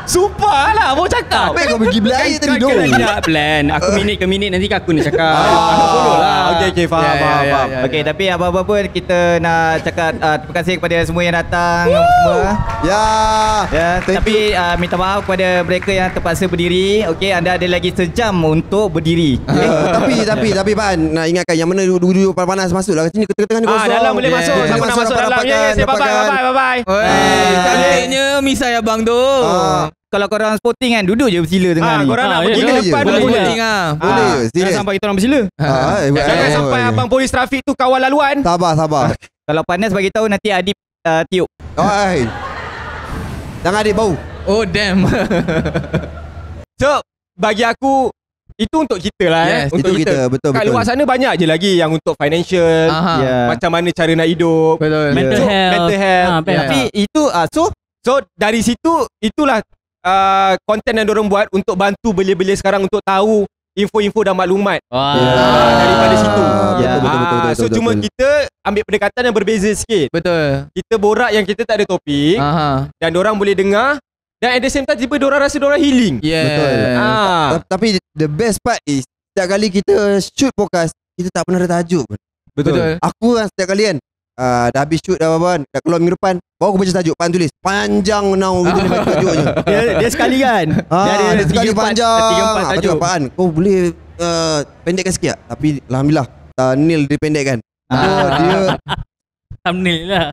Sumpah lah mau cakap. Apa kau pergi beli air tadi Kau dong? nak plan. Aku minit ke minit nanti aku nak cakap. Aku follow lah. Okay, faham. Okey, tapi apa-apa pun kita nak cakap terima kasih kepada semua yang datang semua. Tapi minta maaf kepada mereka yang terpaksa berdiri. Okey, anda ada lagi sejam untuk berdiri. Tapi Pan nak ingatkan yang mana duduk panas masuklah kat sini tengah ni kosong. Dalam boleh masuk. Siapa nak masuk dalam? Bye. Cantiknya misai abang tu. Kalau korang sporting kan, duduk je bersila tengah ni. Korang nak boleh pergi je. depan Boleh boleh. Boleh je. Jangan Serius. sampai kita orang bersila. Jangan sampai abang polis trafik tu kawal laluan. Sabar. Kalau panas bagi tahu nanti Adib tiup. Jangan adik bau. Oh damn. So bagi aku itu untuk kita lah. Yes, untuk itu kita. Betul. Kat luar sana banyak je lagi yang untuk financial, Ya. macam mana cara nak hidup, Betul. Mental health. mental health. Tapi itu so So dari situ itulah konten yang diorang buat untuk bantu belia-belia sekarang untuk tahu info-info dan maklumat. Daripada situ. Betul. So cuma kita ambil pendekatan yang berbeza sikit. Betul. Kita borak yang kita tak ada topik dan diorang boleh dengar dan at the same time tiba diorang rasa diorang healing. Betul. Tapi the best part is setiap kali kita shoot podcast kita tak pernah ada tajuk pun. Betul. Aku kan setiap kali kan dah habis shoot dah apa-apa, dah keluar minggu depan, baru aku baca tajuk, Pan tulis panjang now kita baca tajuknya. Dia sekali kan. Dia ada sekali 3-4 panjang. tajuk. Apaan? Kau boleh pendekkan sikit tak? Tapi alhamdulillah Neil dipendekkan. Dia thumbnail lah.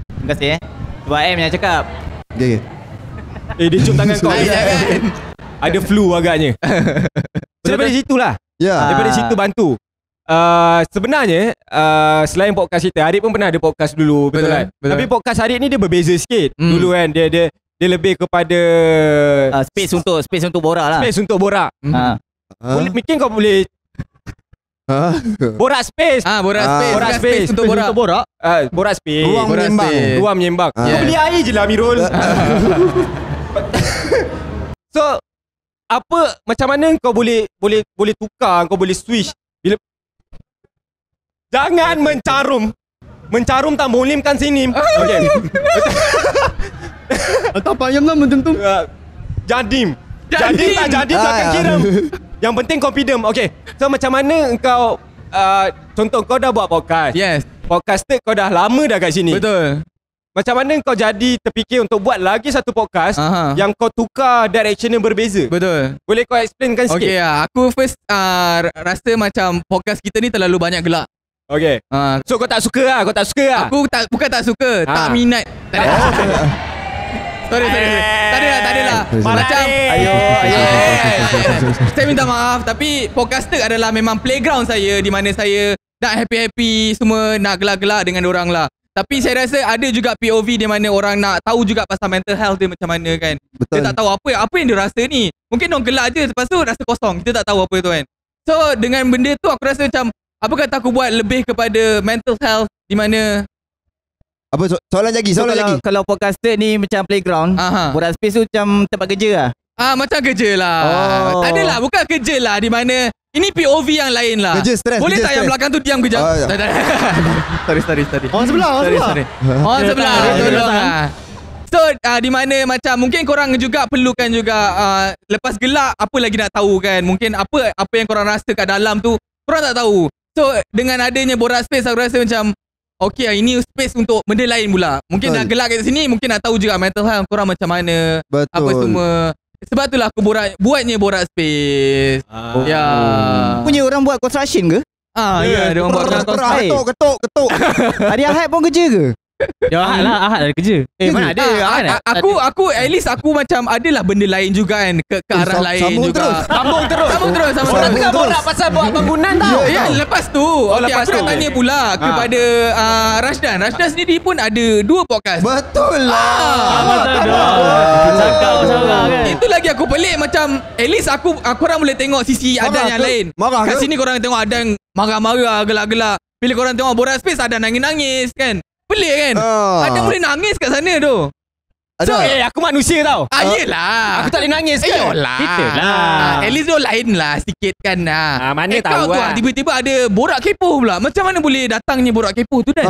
Terima kasih Sebab M yang cakap. okay. Dia cium tangan kau. Ada flu agaknya. So daripada situlah. Daripada situ bantu. Sebenarnya selain podcast kita, Arif pun pernah ada podcast dulu, betul kan? Tapi podcast Arif ni dia berbeza sikit. Dulu kan dia lebih kepada space untuk borak lah. Space untuk borak. Mungkin kau boleh borak space. Borak space untuk borak. Borak space. Ruang menyembang. Kau beli air je lah Amirul. So macam mana kau boleh tukar, kau boleh switch bila jangan mencarum tak mulimkan sini. Okey. Tapak yang nama tentu. Jadim tak jadim tak akan kira. Yang penting confident. Okey. So macam mana engkau contoh kau dah buat podcast. Yes. Podcaster kau dah lama dah kat sini. Betul. Macam mana kau jadi terfikir untuk buat lagi satu podcast yang kau tukar direction yang berbeza? Betul. Boleh kau explainkan sikit? Okay, aku first rasa macam podcast kita ni terlalu banyak gelak. Okay. So kau tak suka lah? Aku bukan tak suka, tak minat. Sorry. Tak ada lah. Macam ayo. Saya minta maaf, tapi podcaster adalah memang playground saya, di mana saya nak happy-happy, semua nak gelak-gelak dengan orang lah. Tapi saya rasa ada juga POV di mana orang nak tahu juga pasal mental health dia macam mana kan. Betul. Dia tak tahu apa yang dia rasa ni. Mungkin orang gelak je, lepas tu rasa kosong. Kita tak tahu apa tu kan. So dengan benda tu aku rasa macam, apa kata aku buat lebih kepada mental health, di mana apa soalan lagi. Kalau podcaster ni macam playground, borak space tu macam tempat kerja lah. Macam kerja lah. Tak adalah, bukan kerja lah, di mana ini POV yang lain lah. Kerja stres. Boleh tak yang belakang tu diam kejap? Sorry. Orang sebelah. Tolong lah. So di mana macam mungkin korang juga perlukan juga lepas gelak apa lagi nak tahu kan. Mungkin apa yang korang rasa kat dalam tu korang tak tahu. So dengan adanya borak space aku rasa macam okay, ini space untuk benda lain pula. Mungkin nak gelak kat sini, mungkin nak tahu juga mental health korang macam mana. Betul. Apa semua. Sebab itulah aku buatnya borak space. Ya. Punya orang buat construction ke? Ya, dia orang buat construction. Ketuk. Hari Ahad pun kerja ke? Ya Ahad ada kerja. Mana ada? Aku at least aku macam adalah benda lain juga kan, ke arah lain juga. Sambung terus. Orang tengah borak pasal buat bangunan tau. Ya, lepas tu aku nak tanya pula kepada Rashdan. Rashdan sendiri pun ada 2 podcast. Betul lah. Itu lagi aku pelik, macam at least korang boleh tengok sisi Adan yang lain. Kat sini korang tengok Adan marah-marah, gelak-gelak. Bila korang tengok borak space, Adan nangis-nangis kan. Pelik kan? Ada boleh nangis kat sana tu. So, aku manusia tau. Yelah. Aku tak boleh nangis ke? Yolah. At least dia lain lah sikit kan. Mana tahu lah. Tiba-tiba ada borak kepo pula. Macam mana boleh datangnya borak kepo tu Dan?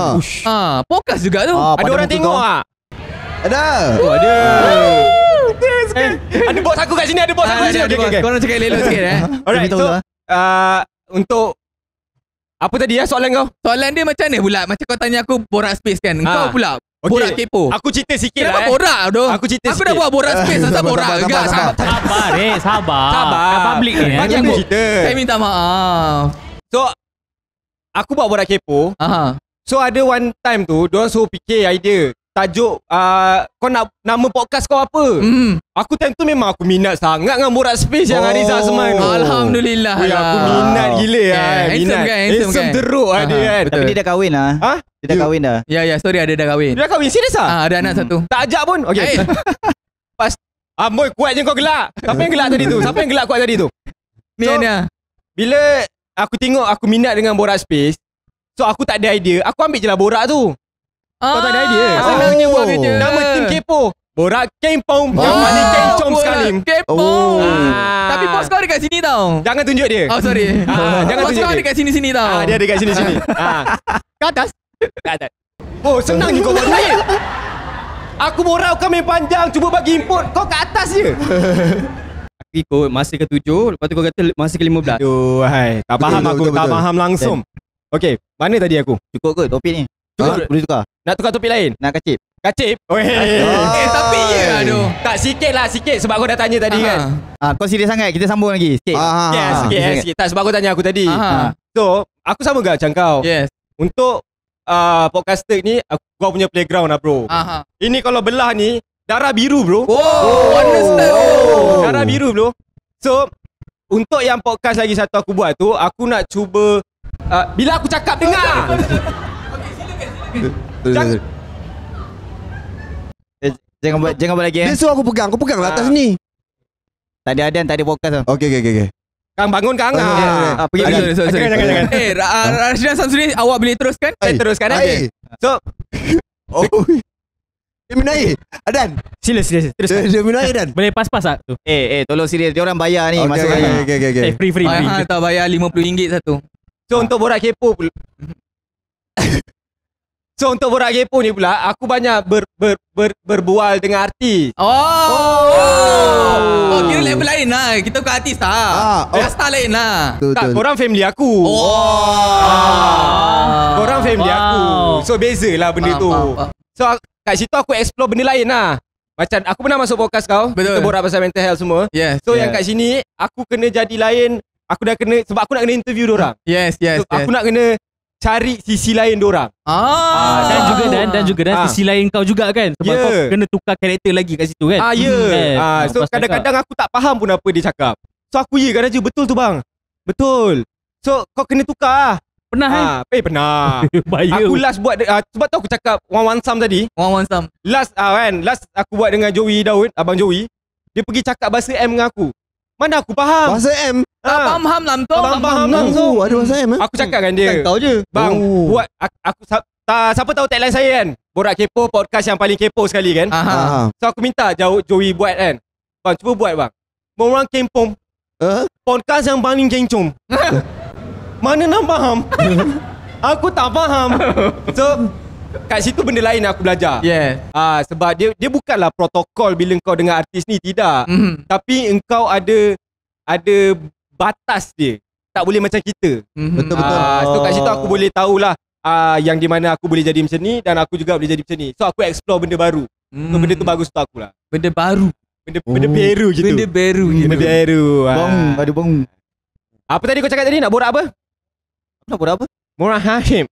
Podcast juga tu. Ada orang tengok tak? Ada. Ada bos aku kat sini. Okay. Korang cakap elok sikit Alright, so untuk apa tadi soalan kau? Soalan dia macam mana pula? Macam kau tanya aku borak space kan. Kau pula borak kepo. Aku cerita sikit lah. Kenapa borak tu? Aku cerita sikit. Aku dah buat borak space. Asal borak juga. Sabar. Public ni. Bagi aku cerita. Saya minta maaf. So aku buat borak kepo. So ada one time tu diorang suruh fikir idea tajuk kau nak nama podcast kau apa? Aku time tu memang aku minat sangat dengan borak space yang Ariza Azman. Alhamdulillah. Aku minat gila handsome teruk dia kan. Tapi dia dah kahwin lah. Dia dah kahwin dah. Ya sorry, ada dah kahwin. Dia dah kahwin serius ah? Ada anak satu. Tak ajak pun. Okey. Pas Boy kuatnya kau gelak. Siapa yang gelak kuat tadi tu? Mianya. Bila aku tengok aku minat dengan borak space, so aku tak ada idea, aku ambil je lah borak tu. Kau tak ada idea. Senangnya buat kerja. Nama tim kepo. Borak kempong. Yang paling kencom sekali. Kempong. Tapi bos kau dekat sini tau. Jangan tunjuk dia. Oh sorry. Jangan bos tunjuk kau dia. dekat sini-sini tau. Dia dekat sini-sini. Ke atas. Ke atas. Oh senang ni kau buat naik. Aku borak kau main panjang. Cuba bagi input. Kau ke atas je. Aku ikut masa ke-7. Lepas tu kau kata masa ke-15. Aduh hai. Tak faham aku. Tak faham langsung. Okay. Mana tadi aku? Cukup ke topik ni? Cukup. Boleh tukar? Nak tukar topik lain? Nak kacip? Kacip? Tapi ya aduh. Tak sikit lah sikit. Sebab kau dah tanya tadi kan. Kau serius sangat? Kita sambung lagi sikit. Sikit. Tak sebab kau tanya aku tadi. So aku sama gak macam kau. Yes. Untuk podcaster ni kau punya playground lah bro. Ini kalau belah ni darah biru bro. Understand. Darah biru bro. So untuk yang podcast lagi satu aku buat tu, aku nak cuba bila aku cakap dengar. Jangan buat lagi Dia suruh aku pegang. Kau pegang lah atas ni. Tak ada Adan, tak ada podcast tu. Okay. Kang bangun Kang. Pergi. Jangan. Rashida Samsudin, awak boleh teruskan? Saya teruskan Air. So Dia minum air. Adan. Sila teruskan. Dia minum air Dan. Boleh pas-pas tak tu? Tolong serius. Dia orang bayar ni. Masuk Okay. Free. Tak bayar RM50 satu. So untuk borak kepo pula. So untuk borak kepo ni pula, aku banyak berbual dengan artis. Kira level lain lah. Kita bukan artis tak. Rasta lain lah. Tak, korang family aku. Korang family aku. So beza lah benda tu. So kat situ aku explore benda lain lah. Macam aku pernah masuk podcast kau. Betul. Kita borak pasal mental health semua. Yes. So yang kat sini aku kena jadi lain. Aku dah kena, sebab aku nak kena interview dorang. Yes. So, aku nak kena cari sisi lain dorang. Dan juga sisi lain kau juga kan. Sebab kau kena tukar karakter lagi kat situ kan. So kadang-kadang aku tak faham pun apa dia cakap. So aku kan aja, betul tu bang. Betul. So kau kena tukar lah. Pernah pernah. Bahaya. Aku last buat sebab tu aku cakap One Sam tadi. One Sam. Last aku buat dengan Joey Daud, abang Joey. Dia pergi cakap bahasa M dengan aku. Mana aku faham? Bahasa M. Tak faham langsung. Faham langsung. Ada bahasa M. Aku cakap dengan dia. Tahu je. Bang, buat aku siapa tahu tagline saya kan? Borak Kepo, podcast yang paling kepo sekali kan? So aku minta Joey buat kan. Bang, cuba buat bang. Orang kempong. Podcast yang paling kencom. Mana nak faham? Aku tak faham. So kat situ benda lain aku belajar. Sebab dia bukanlah protokol bila kau dengan artis ni, tidak. Tapi engkau ada batas dia. Tak boleh macam kita. Betul. So kat situ aku boleh tahulah yang di mana aku boleh jadi macam ni dan aku juga boleh jadi macam ni. So aku explore benda baru. So benda tu bagus untuk akulah. Benda baru. Benda baru gitu. Benda baru gitu. Benda baru. Ada bang. Apa tadi kau cakap tadi? Nak borak apa? Nak borak apa? Borak Hashim.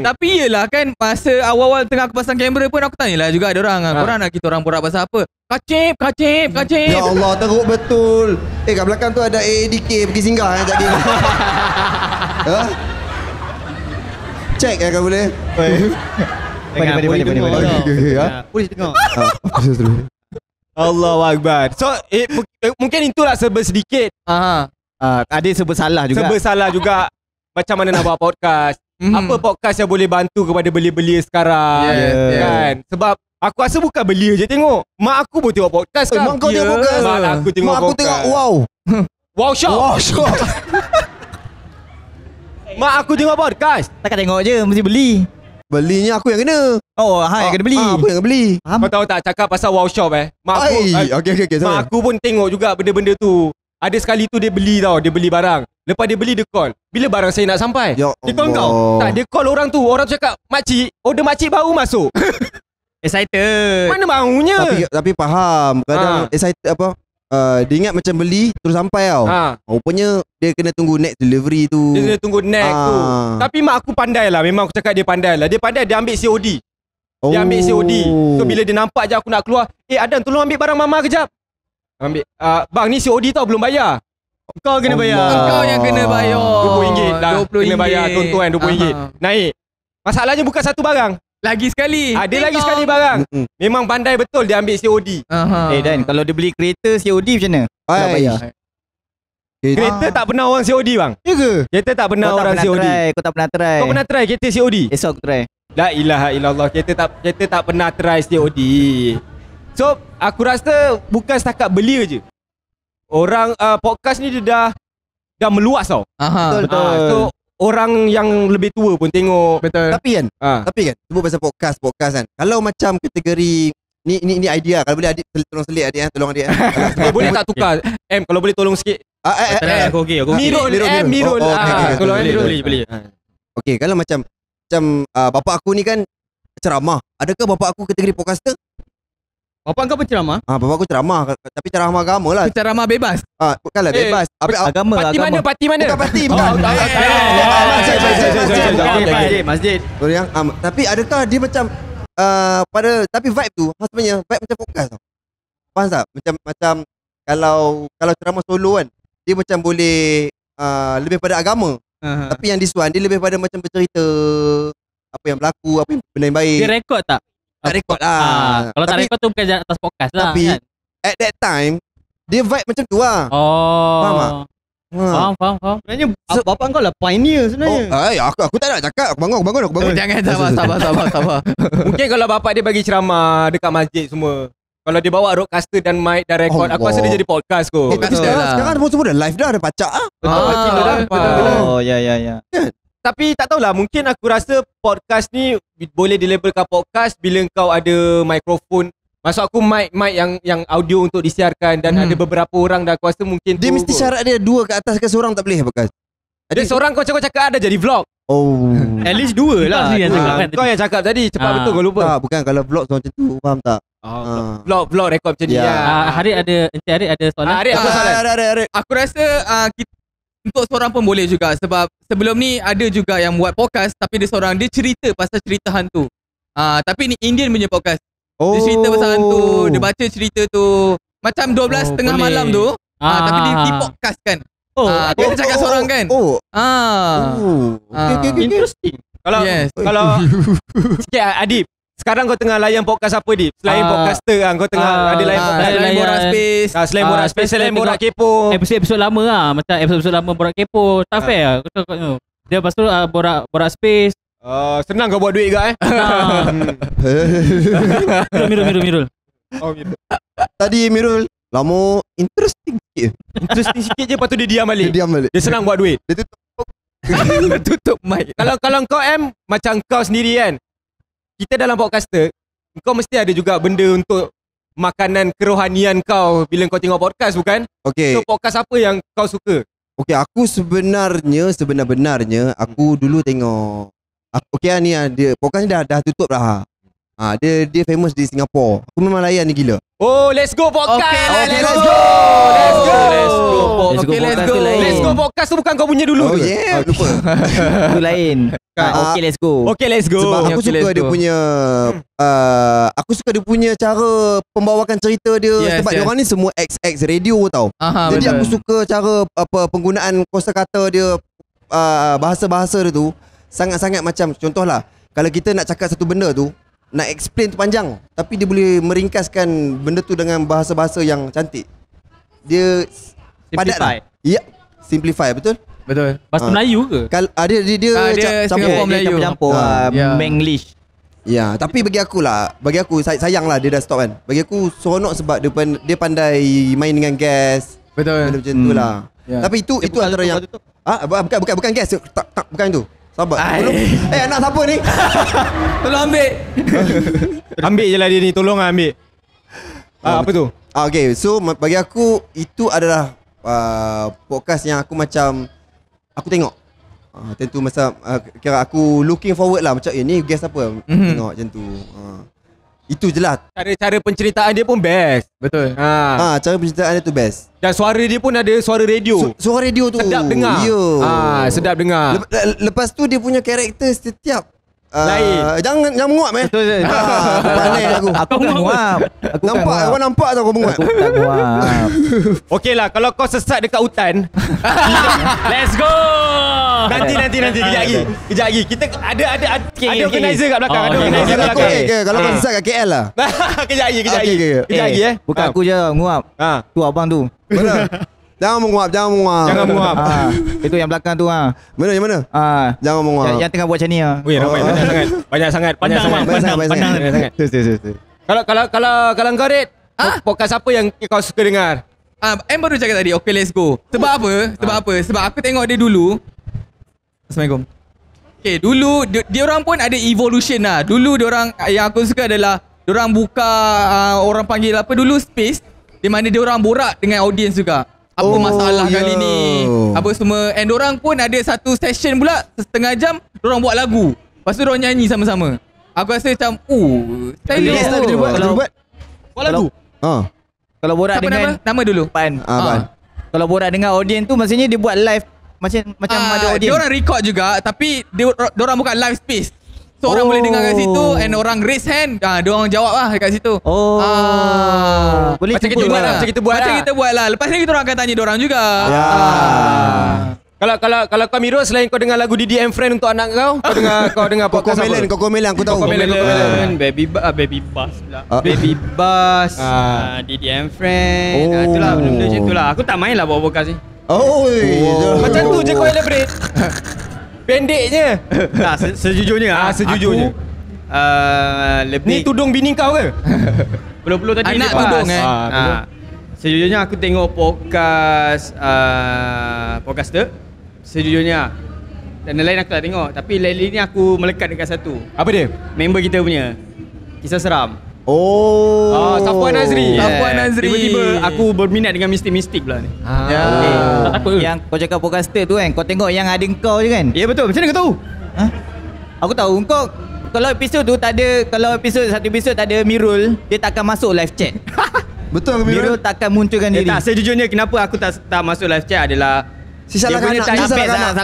Tapi yelah kan, masa awal-awal tengah aku pasang kamera pun aku tanyalah juga ada orang. Korang nak kita orang borak pasal apa? Kacip. Ya Allah, teruk betul. Kat belakang tu ada AADK pergi singgah tadi. Check kau boleh. Polis tengok. Allahu Akbar. So mungkin itulah serba sedikit. Ada serba salah juga. Serba salah juga. Macam mana nak buat podcast. Apa podcast yang boleh bantu kepada belia-belia sekarang. Kan? Sebab aku rasa bukan belia je tengok. Mak aku pun tengok podcast kan. Mak kau tengok podcast. Mak aku tengok Mak aku podcast. tengok wow. Wow shop. Mak aku tengok podcast. Takkan tengok je, mesti beli. Belinya aku yang kena. Yang kena beli. Aku yang kena beli. Kau tahu tak cakap pasal wow shop Mak aku Okay, mak aku pun tengok juga benda-benda tu. Ada sekali tu dia beli tau. Dia beli barang. Lepas dia beli, dia call. Bila barang saya nak sampai? Ya Dia call kau? Tak, dia call orang tu. Orang tu cakap, makcik, order makcik baru masuk. Excited. Mana maunya? Tapi faham. Kadang excited apa? Dia ingat macam beli terus sampai tau. Rupanya dia kena tunggu next delivery tu. Dia kena tunggu next tu. Tapi mak aku pandai lah. Memang aku cakap dia pandai lah. Dia pandai, dia ambil COD. Dia ambil COD. So bila dia nampak je aku nak keluar, Adan tolong ambil barang mama kejap. Ambil. Bang ni COD tau, belum bayar. Kau kena bayar. Kau yang kena bayar. RM20 dah. RM20. Kena bayar tuan-tuan RM20. Naik. Masalahnya bukan satu barang. Lagi sekali. Ada lagi sekali barang. Memang pandai betul dia ambil COD. Dan kalau dia beli kereta COD macam mana? Tak bayar. Kereta tak pernah orang COD bang. Ya ke? Kereta tak pernah orang COD. Kau tak pernah try. Kau pernah try kereta COD? Esok aku try. La ilaha illallah. Kita tak pernah try COD. So aku rasa bukan setakat belia je. Orang podcast ni dia dah meluas tau. Betul. So orang yang lebih tua pun tengok. Betul. Tapi kan sebut pasal podcast kan. Kalau macam kategori ni idea. Kalau boleh adik tolong selit adik tolong adik. Boleh tak tukar? Kalau boleh tolong sikit. Aku okey. Mirul. Kalau boleh. Okey, kalau macam bapak aku ni kan ceramah. Adakah bapak aku kategori podcaster? Bapak kau penceramah? Bapak aku ceramah tapi ceramah agama lah. Ceramah bebas. Bukanlah bebas. Agama. Parti mana? Bukan parti. Masjid. Tapi adakah dia macam tapi vibe tu sebenarnya vibe macam podcast tau. Faham tak? Macam kalau ceramah solo kan, dia macam boleh lebih pada agama. Tapi yang this one dia lebih pada macam bercerita apa yang berlaku, apa yang benda yang baik. Dia rekod tak? Tak rekod lah. Kalau tak rekod tu bukan atas podcast lah. Tapi kan? at that time dia vibe macam tu lah. Faham tak? Faham. Sebenarnya bapak kau lah pioneer sebenarnya. Aku tak nak cakap. Aku bangun. Jangan sabar. Mungkin kalau bapak dia bagi ceramah dekat masjid semua, kalau dia bawa roadcaster dan mic dan record, aku rasa dia jadi podcast kot. Sekarang semua dah live dah, ada pacak ah. Oh ya. Tapi tak tahulah, mungkin aku rasa podcast ni boleh dilabelkan podcast bila kau ada mikrofon. Maksud aku mic yang audio untuk disiarkan dan ada beberapa orang dah aku rasa mungkin dia mesti syarat dia 2 ke atas ke seorang tak boleh podcast. Ada seorang kau cakap ada jadi vlog. At least 2 lah. Kau yang cakap tadi cepat betul kau lupa. Bukan kalau vlog macam tu, faham tak? Vlog rekod macam ni. Hari ada soalan. Hari apa soalan? Aku rasa untuk seorang pun boleh juga. Sebab sebelum ni ada juga yang buat podcast, tapi dia seorang dia cerita pasal cerita hantu. Tapi ni Indian punya podcast. Dia cerita pasal hantu, dia baca cerita tu macam 12 tengah malam tu. Tapi dia di podcast kan. Dia cakap seorang kan. Interesting. Kalau sikit Adib, sekarang kau tengah layan podcast apa Dip? Selain podcaster kan, kau tengah ada layan podcast. Selain Borak Space. Selain Borak Space, selain Borak Kepo. Episod lama lah. Macam episod lama Borak Kepo. Tak fair lah. Dia lepas tu Borak Space. Senang kau buat duit ke Mirul. Tadi Mirul lama interesting sikit je, lepas tu dia diam balik. Dia senang buat duit. Dia tutup mic. Kalau kau macam kau sendiri kan, kita dalam podcaster, kau mesti ada juga benda untuk makanan kerohanian kau bila kau tengok podcast, bukan? Okay. So podcast apa yang kau suka? Okay, aku sebenarnya aku dulu tengok ni dia podcast ni dah tutup dah. Dia famous di Singapura. Aku memang layan ni gila. Let's go podcast. Let's go podcast tu bukan kau punya dulu. Lupa. Itu lain. Let's go. Sebab aku suka dia punya aku suka dia punya cara pembawakan cerita dia. Sebab dia orang ni semua XX radio tau. Jadi aku suka cara penggunaan kosakata dia, bahasa-bahasa dia tu sangat-sangat macam, contohlah kalau kita nak cakap satu benda tu, nak explain tu panjang, tapi dia boleh meringkaskan benda tu dengan bahasa-bahasa yang cantik. Dia padat. Ya, simplify, betul? Bahasa Melayu ke? Dia Singapura Melayu. Campur Menglish. Ya, tapi bagi aku sayang lah dia dah stop kan. Bagi aku seronok sebab dia pandai main dengan gas. Betul. Benda macam tu lah. Tapi itu antara yang bukan gas. Bukan itu. Sabar. Anak siapa ni? Tolong ambil. Ambil je lah dia ni. Tolong lah ambil. Apa tu? Okay, so bagi aku itu adalah podcast yang aku macam aku tengok. Tentu masa kira aku looking forward lah macam ni guest apa tengok macam tu. Itu je lah. Cara penceritaan dia pun best. Betul. Cara penceritaan dia tu best. Dan suara dia pun ada suara radio. Suara radio tu sedap dengar. Sedap dengar. Lepas tu dia punya karakter setiap lain. Jangan menguap pandai aku. Aku tak menguap. Kau nampak tau kau menguap. Aku tak menguap. Okey lah, kalau kau sesat dekat hutan. Let's go. Nanti kejap lagi. Kita ada organizer kat belakang. Ada organizer kat belakang. Kalau kau sesat kat KL lah. Kejap lagi. Bukan aku je menguap. Tu abang tu. Mana? Jangan menguap. Jangan menguap. Itu yang belakang tu ah. Yang mana? Jangan menguap. Yang tengah buat macam ni ah. Weh, ramai banyak sangat. Pandang sangat. Kalau kau Red, podcast apa yang kau suka dengar? Em baru cakap tadi, okay let's go. Sebab apa? Sebab aku tengok dia dulu. Assalamualaikum. Okay, dulu dia orang pun ada evolution lah. Dulu dia orang yang aku suka adalah dia orang buka orang panggil apa dulu space di mana dia orang borak dengan audience juga. Apa masalah kali ni? Apa semua. And dia orang pun ada satu session pula setengah jam dia orang buat lagu. Lepas tu dia orang nyanyi sama-sama. Aku rasa macam style buat lagu. Kalau borak dengan nama dulu. Pan. Kalau borak dengan audience tu maksudnya dia buat live macam ada audience. Dia orang record juga tapi dia orang bukan live space. So orang boleh dengar kat situ and orang raise hand, dia orang jawab lah kat situ. Boleh macam kita buat lah. Lepas ni kita orang akan tanya dia orang juga. Kalau kau Miro, selain kau dengar lagu Didi and Friend untuk anak kau dengar podcast apa? Cocomelon aku tahu. Cocomelon, Baby Bass pula. Baby Bass, Didi and Friend. Itulah benda-benda macam itulah. Aku tak main lah buat podcast ni. Macam tu je kau elaborate. Pendeknya. Sejujurnya sejujurnya. Lebih ni tudung bini kau ke? Peluh-peluh tadi anak lepas. tudung Sejujurnya aku tengok podcaster. Sejujurnya. Dan lain aku tak tengok. Tapi lately ni aku melekat dekat satu. Apa dia? Member kita punya Kisah Seram. Safwan Nazri. Tiba-tiba aku berminat dengan mistik-mistik pula ni. Tak takut ke? Yang kau cakap podcaster tu kan, kau tengok yang ada kau je kan? Ya betul. Macam mana kau tahu? Aku tahu kau. Kalau episod tu tak ada, satu episod tak ada Mirul, dia takkan masuk live chat. Betul ke Mirul takkan munculkan diri. Tak, sejujurnya kenapa aku tak masuk live chat adalah Salahkan anak.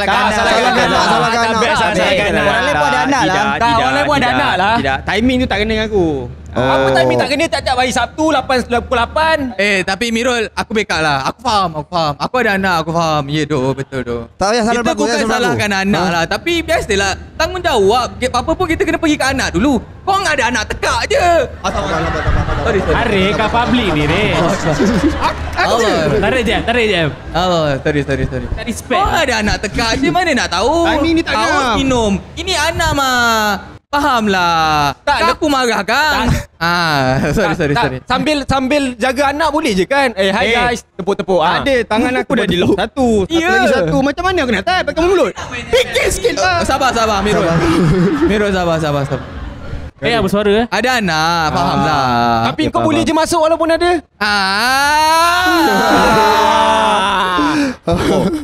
Orang lain pun ada anak lah. Orang lain pun ada anak lah. Tidak, timing tu tak kena dengan aku. Apa timing tak kena tiap-tiap hari Sabtu 8. Tapi Mirul, aku backup lah. Aku faham. Aku ada anak, aku faham. Ya betul tu. Tak payah salah kita bukan salahkan anak lah. Tapi biasalah, tanggungjawab. Apa pun kita kena pergi ke anak dulu. Kau ada anak tekak je. Are kau public ni Re. Tarik jam. Sorry. Tak respect. Kau ada anak tekak je, mana nak tahu. Timing ni tak Awas ngam. minum. Ini anak mah. Faham lah. Tak aku marah kan. Sorry. Sambil jaga anak boleh je kan? Hi guys, tepuk-tepuk. Ada tangan aku dah di lock satu. Satu lagi satu. Macam mana aku nak type pakai mulut? Fikir sikit lah. Sabar Mirul sabar. Bersuara Ada anak, faham lah. Tapi kau boleh je masuk walaupun ada.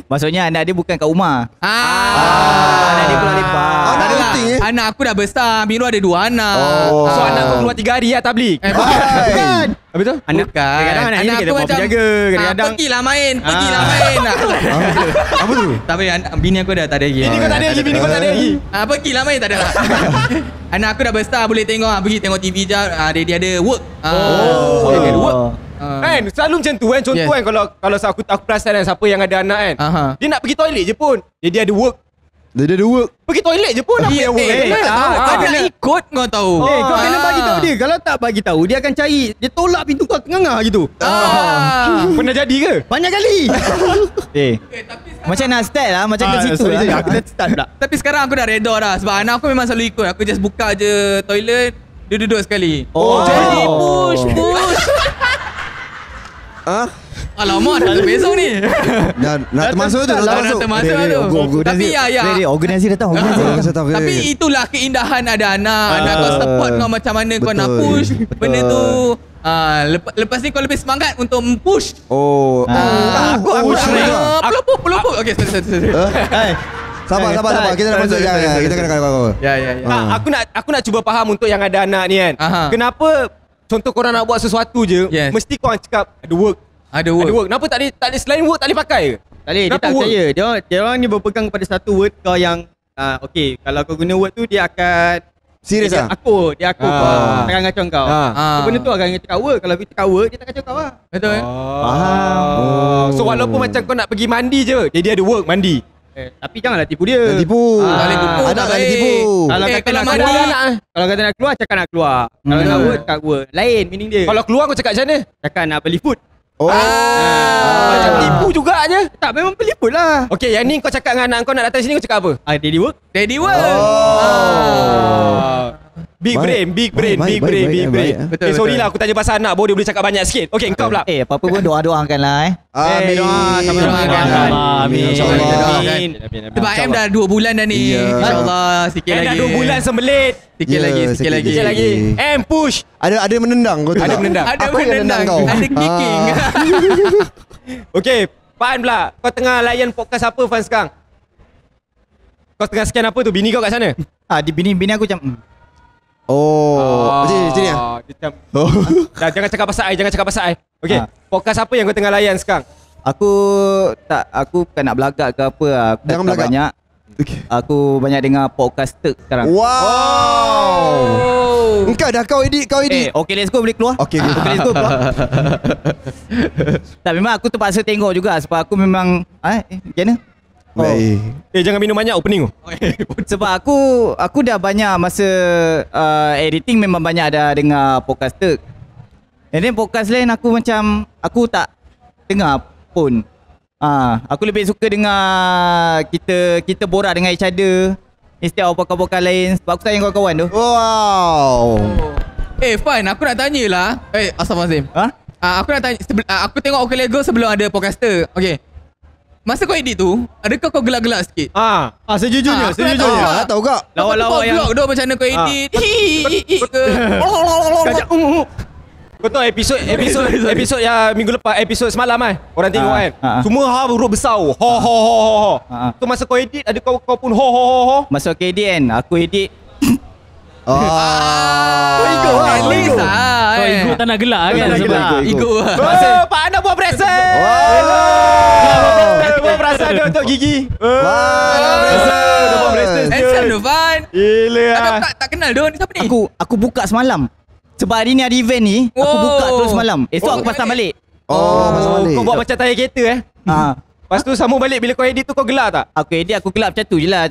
Maksudnya anak dia bukan kat rumah. Anak dia pulang lepak. Anak aku dah besar. Mirul ada 2 anak. So anak kau keluar 3 hari lah tablik. Bukan. Apa tu? Anak Kadang-kadang anak ni kita buat penjaga. Kadang-kadang Pergilah main. Apa tu? Tapi bini aku dah tak ada lagi. Bini kau tak ada lagi. Pergilah main, tak ada lah. Anak aku dah besar, boleh tengok. Pergi tengok TV je. Dia ada work. Dia ada work. Kan selalu macam tu kan. Contoh kan, kalau aku perasan kan, siapa yang ada anak kan, dia nak pergi toilet je pun dia ada work. Dia ada work. Pergi toilet je pun apa yang work. Kau nak ikut, kau tahu. kau kena bagi tahu dia. Kalau tak bagi tahu, dia akan cari. Dia tolak pintu kau tengah gitu. Pernah jadi ke? Banyak kali. Macam nak start lah, macam ke situ lah. Aku dah start pula. Tapi sekarang aku dah redha dah. Sebab anak aku memang selalu ikut. Aku just buka je toilet, dia duduk sekali. Jadi push. Alamak, dah besok ni. Nak termasuk tu. Nak termasuk tu. Tapi organisasi datang. Tapi itulah keindahan ada anak. Anak kau support kau macam mana kau nak push. Benda tu lepas ni kau lebih semangat untuk push. Aku Pelupuk. Okay, sorry. Sabar. Kita nak masuk. Kita kena kau. Ya. Aku nak cuba faham untuk yang ada anak ni kan. Kenapa contoh korang nak buat sesuatu je, mesti korang cakap ada work. Ada work. Kenapa tak ada selain work tak boleh pakai ke? Tak boleh, dia tak percaya. Dia orang ni berpegang kepada satu word kau yang okay, kalau kau guna word tu dia akan serius lah. Dia akan ngacau kau. Benda tu akan cakap word. Kalau kita cakap word, dia tak kacau kau lah. Betul. So walaupun macam kau nak pergi mandi je, dia ada work mandi. Tapi janganlah tipu dia. Tipu. Anak tak tipu. Kalau kata nak mandi keluar, kalau kata nak keluar, cakap nak keluar. Kalau nak word, cakap word. Lain meaning dia. Kalau keluar kau cakap macam mana? Cakap nak beli food. Macam tipu juga je. Tak, memang peliput lah. Okay, yang ni kau cakap dengan anak kau nak datang sini, kau cakap apa? Daddy work. Daddy work. Big brain. Betul, Sorry lah aku tanya pasal anak, dia boleh cakap banyak sikit. Okay, engkau pula. Apa-apa pun doa-doakan lah. Amin. Amin. Amin. Sebab M dah 2 bulan dah ni. InsyaAllah sikit lagi. Dah 2 bulan sembelit. Sikit lagi. M push. Ada menendang kau tu. Ada menendang. Aku yang menendang kau. Ada kicking. Okay, Pan pula. Kau tengah layan podcast apa Fan sekarang? Kau tengah scan apa tu? Bini kau kat sana? Di bini aku macam Macam ni Macam Jangan cakap pasal I. Okay, podcast apa yang kau tengah layan sekarang? Aku bukan nak belagak ke apa. Aku Jangan belagak. banyak. Aku banyak dengar podcast sekarang. Wow. Engkau dah kau edit. Okay, let's go, boleh keluar. Okay, let's go keluar. Tak, memang aku terpaksa tengok juga sebab aku memang macam mana? Baik. Jangan minum banyak opening tu. Sebab aku dah banyak masa editing, memang banyak ada dengar podcast Turk. And then podcast lain aku macam aku tak dengar pun. Aku lebih suka dengar kita borak dengan each other instead of podcast-podcast lain sebab aku sayang kawan-kawan tu. Wow. Fan, aku nak tanya lah. Astaghfirullahaladzim. Aku nak tanya, aku tengok OK Lego sebelum ada podcaster. Okay, masa kau edit tu, adakah kau gelak-gelak sikit? Sejujurnya. Tak tahu kak. Lawak-lawak yang vlog tu macam mana kau edit. Kau tahu episod yang minggu lepas, episod semalam kan, orang tengok kan, semua huruf besar. Ho. So masa kau edit, ada kau pun ho. Masa aku edit kan, aku edit Kau ego lah. At least lah. Kau ego tak nak gelak kan? Ego lah. Pak Ana buat present. Buat present dia untuk Gigi. Buat present. Handsome tu Fan. Gila. Tak kenal dia ni, siapa ni? Aku buka semalam. Sebab hari ni ada event ni, aku buka terus semalam. Esok aku pasang balik. Pasang balik. Kau buat macam tayar kereta Lepas tu sambung balik, bila kau edit tu kau gelak tak? Aku edit, aku gelap macam tu je lah.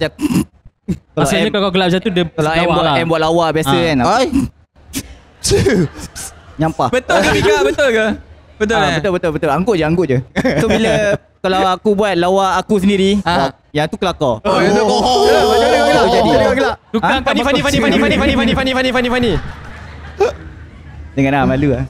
Maksudnya kalau kau gelap macam tu dia Kalau M buat lawak biasa kan. Nyampah. Betul ke Mika? Betul ke? Betul. Angkut je. So bila kalau aku buat lawak aku sendiri, yang tu kelakar. Yang tu Macam mana gelak? tukang Funny. Jangan lah, malu lah.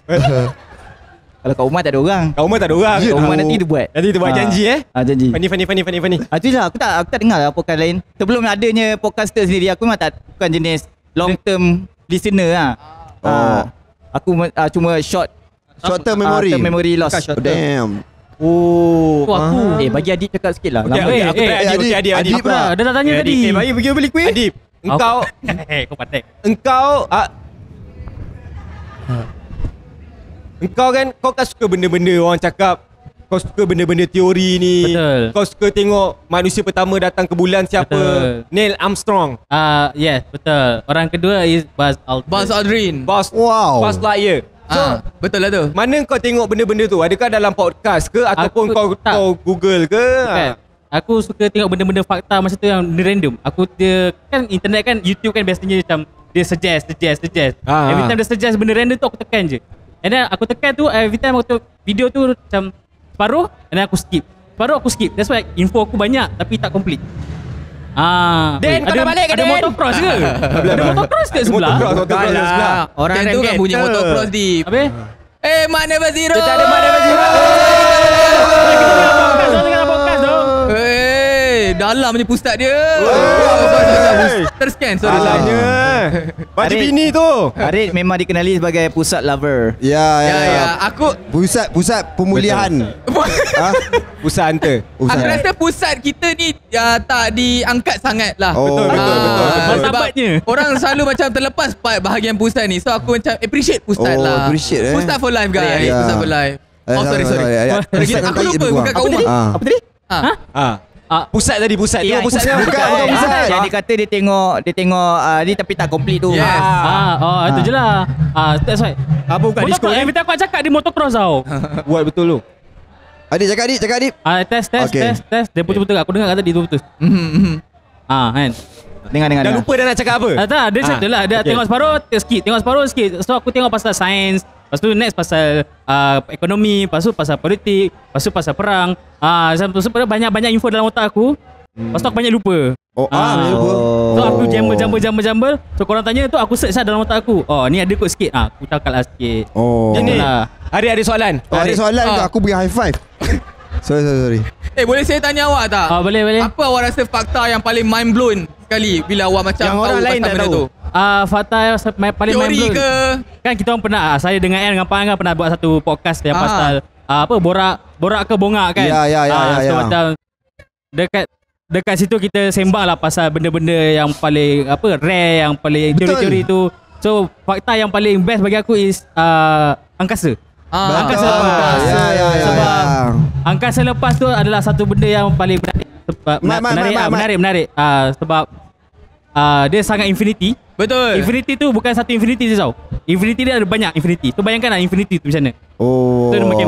Kalau kat rumah tak ada orang. Kat rumah tak ada orang. Kat rumah nanti dia buat. Nanti dia buat janji Janji. Funny. Tu je lah, aku tak dengar lah podcast lain. Sebelum adanya podcaster sendiri, aku memang bukan jenis long term listener lah. Aku cuma short term memory. term memory loss. Damn. aku. Bagi Adib cakap sikit lah. Adib Dah tak tanya tadi. Bagi beli kuih. Adib, engkau Kau patek. Engkau kan suka benda-benda orang cakap. Kau suka benda-benda teori ni. Betul. Kau suka tengok manusia pertama datang ke bulan siapa? Betul. Neil Armstrong. Yes, betul. Orang kedua is Buzz Aldrin. Wow. Buzz Lightyear. So, betul lah tu. mana kau tengok benda-benda tu? Adakah dalam podcast ke ataupun kau Google ke? Aku suka tengok benda-benda fakta masa tu yang random. Dia kan internet kan, YouTube kan biasanya macam dia suggest. Every time dia suggest benda random tu aku tekan je. And then aku tekan tu, every time aku tengok video tu macam separuh, and then aku skip. That's why info aku banyak tapi tak complete. Den, kau dah balik ke Ada Den? motocross ke? Ada motocross kat sebelah? Motocross sebelah. Orang tu kan bunyi motocross di. Habis? Mak Never Zero. Kita ada Mak Never Zero. Tengah podcast tu. Dalam je pusat dia. Terscan. Salahnya. Baju bini tu. Arid memang dikenali sebagai pusat lover. Ya. Aku Pusat pemulihan. Pusat hantar. Aku rasa pusat kita ni tak diangkat sangat lah. Betul. Sebab orang selalu macam terlepas bahagian pusat ni. So aku macam appreciate pusat lah. Appreciate Pusat for life guys. Pusat for life. Sorry. Aku lupa bukan kat rumah. Apa tadi? Pusat tadi, pusat. Ya, Tengok pusatnya. bukan pusat. Yang dia kata dia tengok ni tapi tak complete tu. Yes. Itu je lah. That's right. Apa bukan disco ni? Every time aku cakap dia motocross tau. Buat betul tu. Adik cakap Adik. Test. Okay. Dia betul-betul aku dengar kata dia betul. Kan. Dengar. Dah lupa dah nak cakap apa? Tak, dia cakap lah. Dia tengok separuh, skip. So aku tengok pasal sains, Lepas tu next pasal ekonomi, lepas tu pasal politik, lepas tu pasal perang. Lepas tu banyak info dalam otak aku. Lepas tu aku banyak lupa. So aku jumble. So korang tanya tu aku search dalam otak aku. Ni ada kot sikit. Aku cakap lah sikit. Ini Hari ada soalan. Ada soalan ke? Aku bagi high five. Sorry. Boleh saya tanya awak tak? Boleh. Apa awak rasa fakta yang paling mind blown sekali bila awak macam yang tahu orang lain tak benda tahu tu? Fakta yang paling Teori mind blown ke? Kan kita orang pernah saya dengan Ann dengan Pang kan pernah buat satu podcast yang pasal borak ke bongak kan. So macam dekat situ kita sembang lah pasal benda-benda yang paling rare, yang paling teori-teori tu. So fakta yang paling best bagi aku is angkasa. Angkasa lepas. Sebab angkasa lepas tu adalah satu benda yang paling menarik. Sebab dia sangat infinity. Betul. Infinity tu bukan satu infinity je tau. Infinity dia ada banyak infinity. So bayangkan lah infinity tu macam mana. So dia makin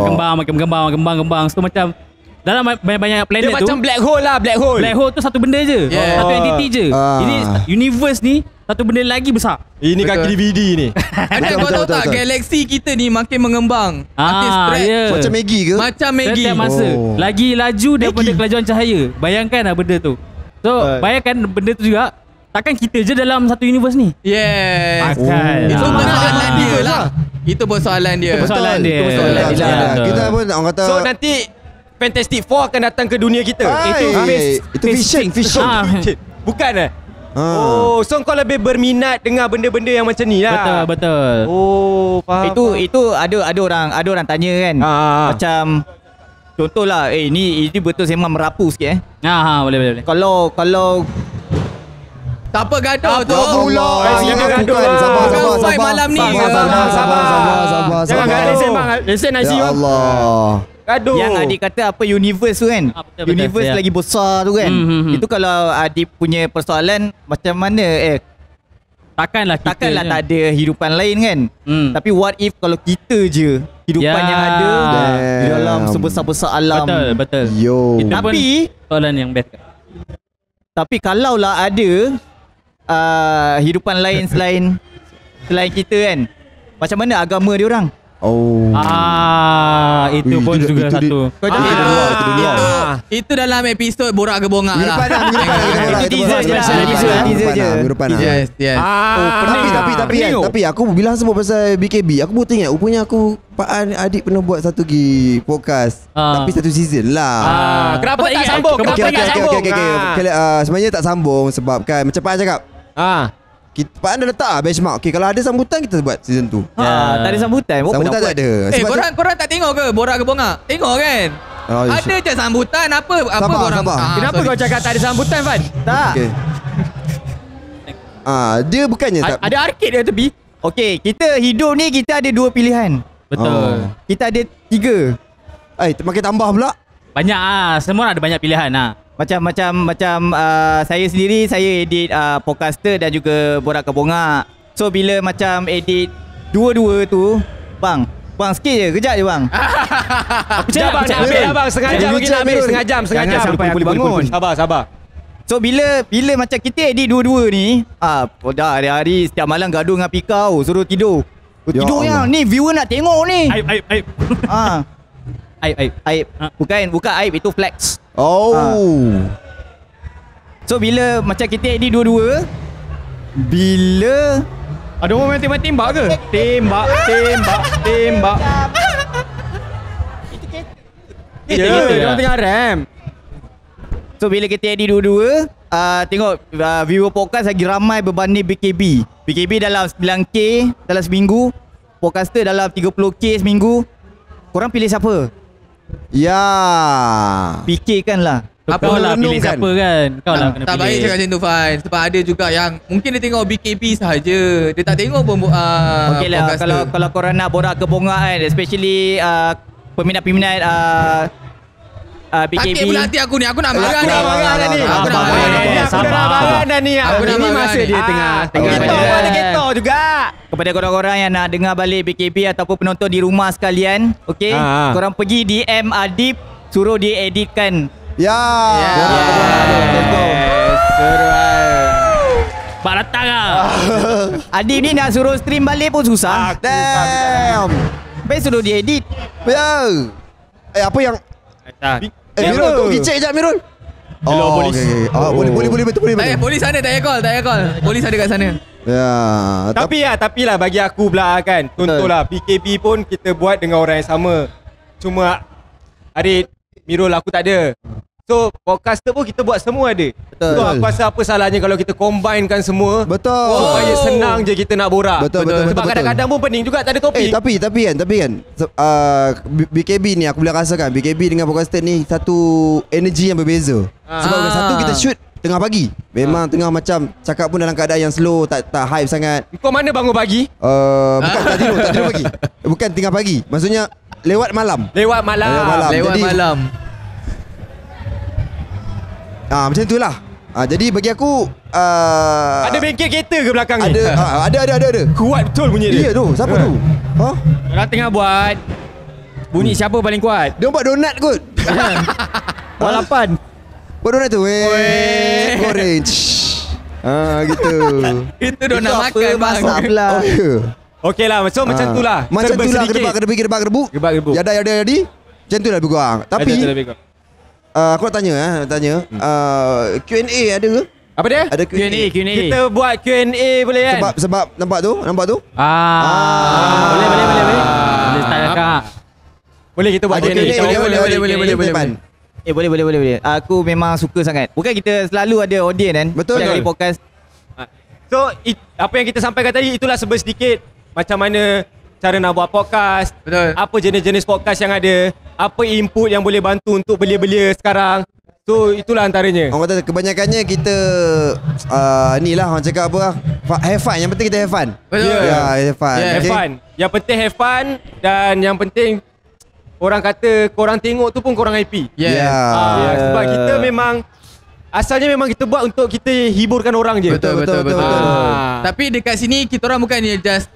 berkembang. So macam dalam banyak planet tu dia macam black hole lah. Black hole tu satu benda je. Satu entity je. Ini universe ni satu benda lagi besar. Ini kaki DVD ni. Ada kau tahu tak galaksi kita ni makin mengembang. Makin stretch. Macam Maggie ke? Macam Maggie. Setiap masa lagi laju daripada kelajuan cahaya. Bayangkan lah benda tu. So bayangkan benda tu juga. Takkan kita je dalam satu universe ni? Yes. Itu persoalan dia lah. Itu persoalan dia. Kita pun orang kata. So nanti Fantastic Four akan datang ke dunia kita. Itu fiction. Bukan so kau lebih berminat dengan benda-benda yang macam ni lah. Betul. Faham. Itu ada orang tanya kan. Macam contohlah ini betul sembang merapu sikit boleh. Kalau tak apa gaduh tu. Jangan gaduh. Sabar malam ni. Sabar. Jangan gaduh sembang. Lesen IC Ya Allah. Gaduh. yang adik kata apa universe tu kan. Betul, Universe lagi besar tu kan. Itu kalau adik punya persoalan macam mana Takkanlah tak ada hidupan lain kan. Tapi what if kalau kita je hidupan yang ada di dalam sebesar-besar alam. Betul. Yo. Tapi soalan yang best. Tapi kalaulah ada hidupan lain selain kita kan. Macam mana agama dia orang? Itu pun juga satu. Itu dalam episod Borak ke Bongak lah. Itu teaser je. Yes. Tapi aku bila sebut pasal BKB, aku baru teringat rupanya aku Pak An adik pernah buat satu lagi podcast. Tapi satu season lah. Kenapa tak sambung? Sebenarnya tak sambung sebab kan macam Pak An cakap. Pak An dah letak benchmark. Kalau ada sambutan kita buat season 2. Tak ada sambutan. Sambutan tak ada. Korang tak tengok ke Borak ke Bongak? Tengok kan? Ada je sambutan. Apa korang? Kenapa kau cakap tak ada sambutan, Fan? Tak. Dia bukannya ada arcade dia tepi. Okey, kita hidup ni kita ada 2 pilihan. Betul. Kita ada 3. makin tambah pula. Banyak semua ada banyak pilihan Macam saya sendiri saya edit podcaster dan juga Borak ke Bongak. So bila macam edit dua-dua tu, bang sikit je, kejap je bang. Abang setengah jam lagi nak habis, setengah jam sampai aku bangun. Sabar. So bila macam kita edit dua-dua ni, dah hari-hari setiap malam gaduh dengan Pikau, suruh tidur. Tidur yang ni viewer nak tengok ni. Aib. Bukan aib, itu flex. So bila macam kita edit dua-dua, bila ada orang main tembak ke? Tembak. Itu dia tengah rem. So bila kita edit dua-dua, tengok viewer podcast lagi ramai berbanding BKB. BKB dalam 9K dalam seminggu, podcaster dalam 30K seminggu. Korang pilih siapa? Fikirkanlah. Kau lah pilih siapa kan. Kau lah kena pilih. Tak baik cakap macam tu, Fan. Sebab ada juga yang mungkin dia tengok BKB sahaja. Dia tak tengok pun okay lah, kalau korang nak Borak ke Bongak kan, especially peminat-peminat BKB. Sakit pula hati aku ni. Aku nak marah ni. Aku nak marah ni. Ini masa dia tengah ada ketor juga. Kepada korang-korang yang nak dengar balik BKB ataupun penonton di rumah sekalian, okey, korang pergi DM Adib, suruh dia editkan. Bak datang lah. Adim ni nak suruh stream balik pun susah. Damn. Baik suruh dia edit. Ya. Apa yang Mirul kau pergi check sekejap Mirul. Polis. Boleh betul. Polis ada, tak payah call. Polis ada kat sana. Ya. Tapi lah bagi aku pula kan, contohlah PKP pun kita buat dengan orang yang sama. Cuma Arid, Mirul aku tak ada. So podcaster pun kita buat semua ada. Betul. So aku rasa apa salahnya kalau kita combinekan semua. Betul. Supaya senang je kita nak borak. Betul. Sebab kadang-kadang pun pening juga tak ada topik. Tapi kan BKB ni aku boleh rasakan BKB dengan podcaster ni satu energy yang berbeza. Sebab satu kita shoot tengah pagi. Memang tengah macam cakap pun dalam keadaan yang slow, tak hype sangat. Kau mana bangun pagi? Bukan tak tidur pagi. Bukan tengah pagi. Maksudnya lewat malam. Lewat malam. Macam tu lah. Jadi bagi aku ada bengkel kereta ke belakang ni? Ada. Kuat betul bunyi dia. Ya tu. Siapa tu? Orang tengah buat bunyi siapa paling kuat? Dia buat donat kot. Walapan. Buat donat tu. Goreng. Gitu. Itu donat makan bang. Masak pula. Okey lah, so macam tu lah. Macam tu lah, gedebak-gedebuk. Yada. Macam tu lah lebih kurang. Tapi aku nak tanya Q&A ada ke? Apa dia? Ada Q&A. Kita buat Q&A boleh kan? Sebab nampak tu? Boleh. Boleh start kakak. Boleh kita buat Q&A. Boleh. Aku memang suka sangat. Bukan kita selalu ada audience kan. Betul. Kali podcast. So apa yang kita sampaikan tadi itulah sedikit macam mana cara nak buat podcast. Betul. Apa jenis-jenis podcast yang ada, apa input yang boleh bantu untuk belia-belia sekarang. So itulah antaranya. Orang kata kebanyakannya kita ni lah orang cakap apa lah, have fun. Yang penting kita have fun. Betul. Have fun. Have fun. Yang penting have fun. Dan yang penting orang kata korang tengok tu pun korang happy. Sebab kita memang asalnya memang kita buat untuk kita hiburkan orang je. Betul. Tapi dekat sini kita orang bukannya just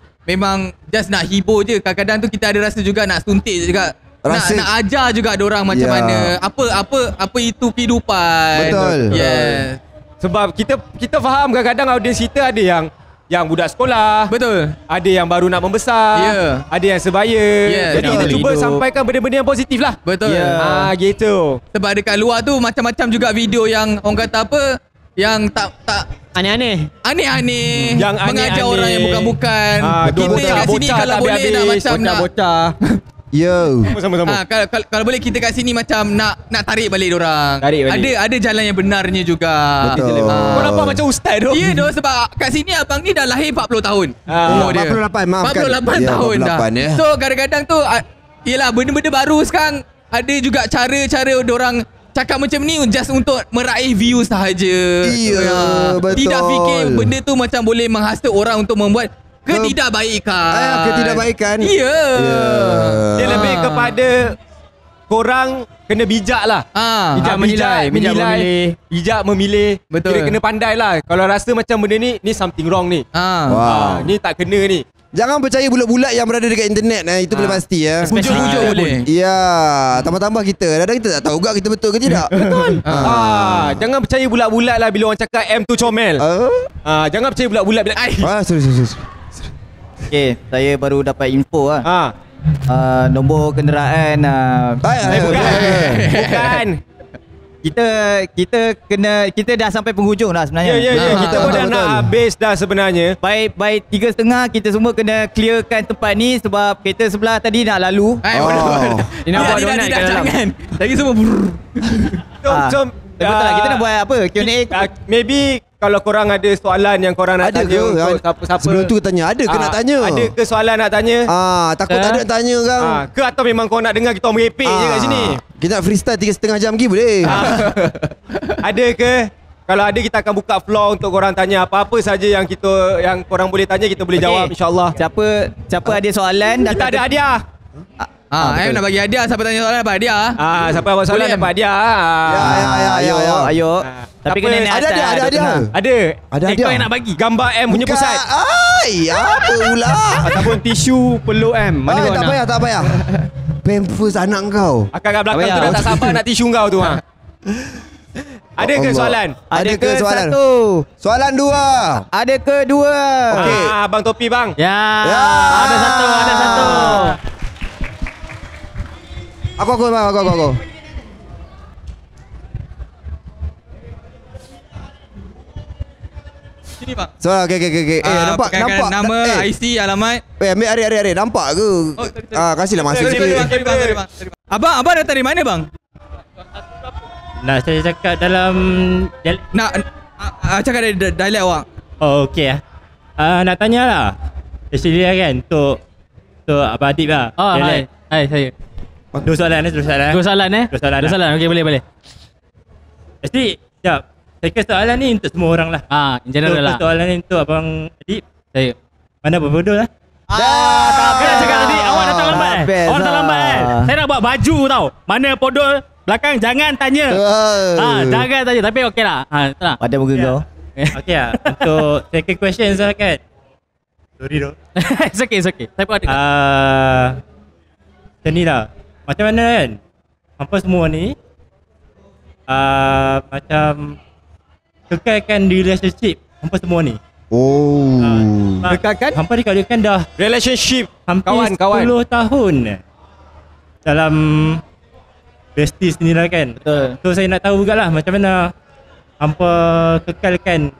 nak hibur je. Kadang-kadang tu kita ada rasa juga nak suntik juga. Nak ajar juga ada orang macam mana. Apa itu kehidupan. Betul. Yes. Sebab kita faham kadang-kadang audiens kita ada yang budak sekolah. Betul. Ada yang baru nak membesar. Ada yang sebaya. Jadi kita cuba sampaikan benda-benda yang positif lah. Betul. Gitu. Sebab dekat luar tu macam-macam juga video yang orang kata apa, yang tak aneh-aneh. Yang mengajar orang yang bukan-bukan. Kita kat sini kalau boleh nak macam nak bocah. Yo. Sama-sama. Kalau boleh kita kat sini macam nak tarik balik diorang. Ada jalan yang benarnya juga. Betul. Kau nampak macam ustaz tu. Ya doh, sebab kat sini abang ni dah lahir 40 tahun. Umur dia 48 maafkan. 48 tahun dah. So kadang-kadang tu yelah benda-benda baru sekarang ada juga cara-cara diorang cakap macam ni just untuk meraih view sahaja. Betul. Tidak fikir benda tu macam boleh menghasut orang untuk membuat ketidakbaikan. Ketidakbaikan. Dia lebih kepada korang kena bijak lah. Bijak menilai, bijak memilih. Betul. Kena pandai lah. Kalau rasa macam benda ni something wrong ni. Ni tak kena ni. Jangan percaya bulat-bulat yang berada dekat internet. Itu boleh pasti ya. Hujung-hujung boleh. Ya, tambah-tambah kita. Kadang-kadang kita tak tahu juga kita betul ke tidak. Betul. Jangan percaya bulat-bulat lah bila orang cakap M tu comel. Jangan percaya bulat-bulat bila Sorry. Okay, saya baru dapat info lah. Nombor kenderaan bukan. Kita dah sampai penghujung dah sebenarnya. Kita pun dah nak habis dah sebenarnya. Baik 3:30 kita semua kena clearkan tempat ni sebab kereta sebelah tadi nak lalu. Dia nak buat donat kat dalam. Jangan. Lagi semua Jom. Betul lah, kita nak buat apa? Q&A. Maybe kalau korang ada soalan yang korang nak tanya untuk siapa-siapa. Sebelum tu tanya, ada ke nak tanya? Ada ke soalan nak tanya? Takut tak ada nak tanya kan? Ke atau memang korang nak dengar kita merepek je kat sini? Kita nak freestyle 3,5 jam lagi boleh? Ada ke? Kalau ada kita akan buka floor untuk korang tanya apa-apa saja yang korang boleh tanya, kita boleh jawab insya-Allah. Siapa ada soalan kita ada hadiah. Nak bagi hadiah. Siapa tanya soalan dapat hadiah. Siapa buat soalan dapat hadiah. Ayo. Tapi kena naik atas. Ada Kau yang nak bagi gambar M punya pusat. Apa pula? Ataupun tisu peluk M. Mana kau nak? Tak payah. Pampers anak kau. Akak kat belakang tu dah tak sabar nak tisu kau tu. Ada ke soalan? Ada ke soalan? Satu. Soalan 2. Ada ke 2? Okey. Abang topi bang. Ya. Ya. Ada satu. Aku. Sini bang. Soalan okey. Nampak. Nama, IC, alamat. Ambil Arik. Nampak ke? Kasihlah masa sikit. Sorry bang. Abang datang dari mana bang? Nak saya cakap dalam Nak cakap dari dialek awak. Oh okey nak tanya lah. Actually kan untuk Abang Adib lah. Oh, hai saya. Dua soalan. Dua soalan. Okey, boleh. Actually, sekejap. Saya kira soalan ni untuk semua orang lah. In general lah. Soalan ni untuk Abang Adib. Saya. Mana berbodoh lah. Apa nak cakap tadi? Awak datang lambat Awak datang lambat Saya nak buat baju tau. Mana podol belakang jangan tanya. Jangan tanya. Tapi okey lah. Tak. Pada muka kau. Okey lah. Untuk second question lah kan. Sorry doh. It's okay. Saya pun ada. Macam ni lah. Macam mana kan hampa semua ni macam kekalkan relationship hampa semua ni. Kekalkan? Hampa dikatakan dah Relationship. hampir Kawan-kawan. 10 tahun dalam besties ni lah kan. Betul. So saya nak tahu jugalah macam mana hampa kekalkan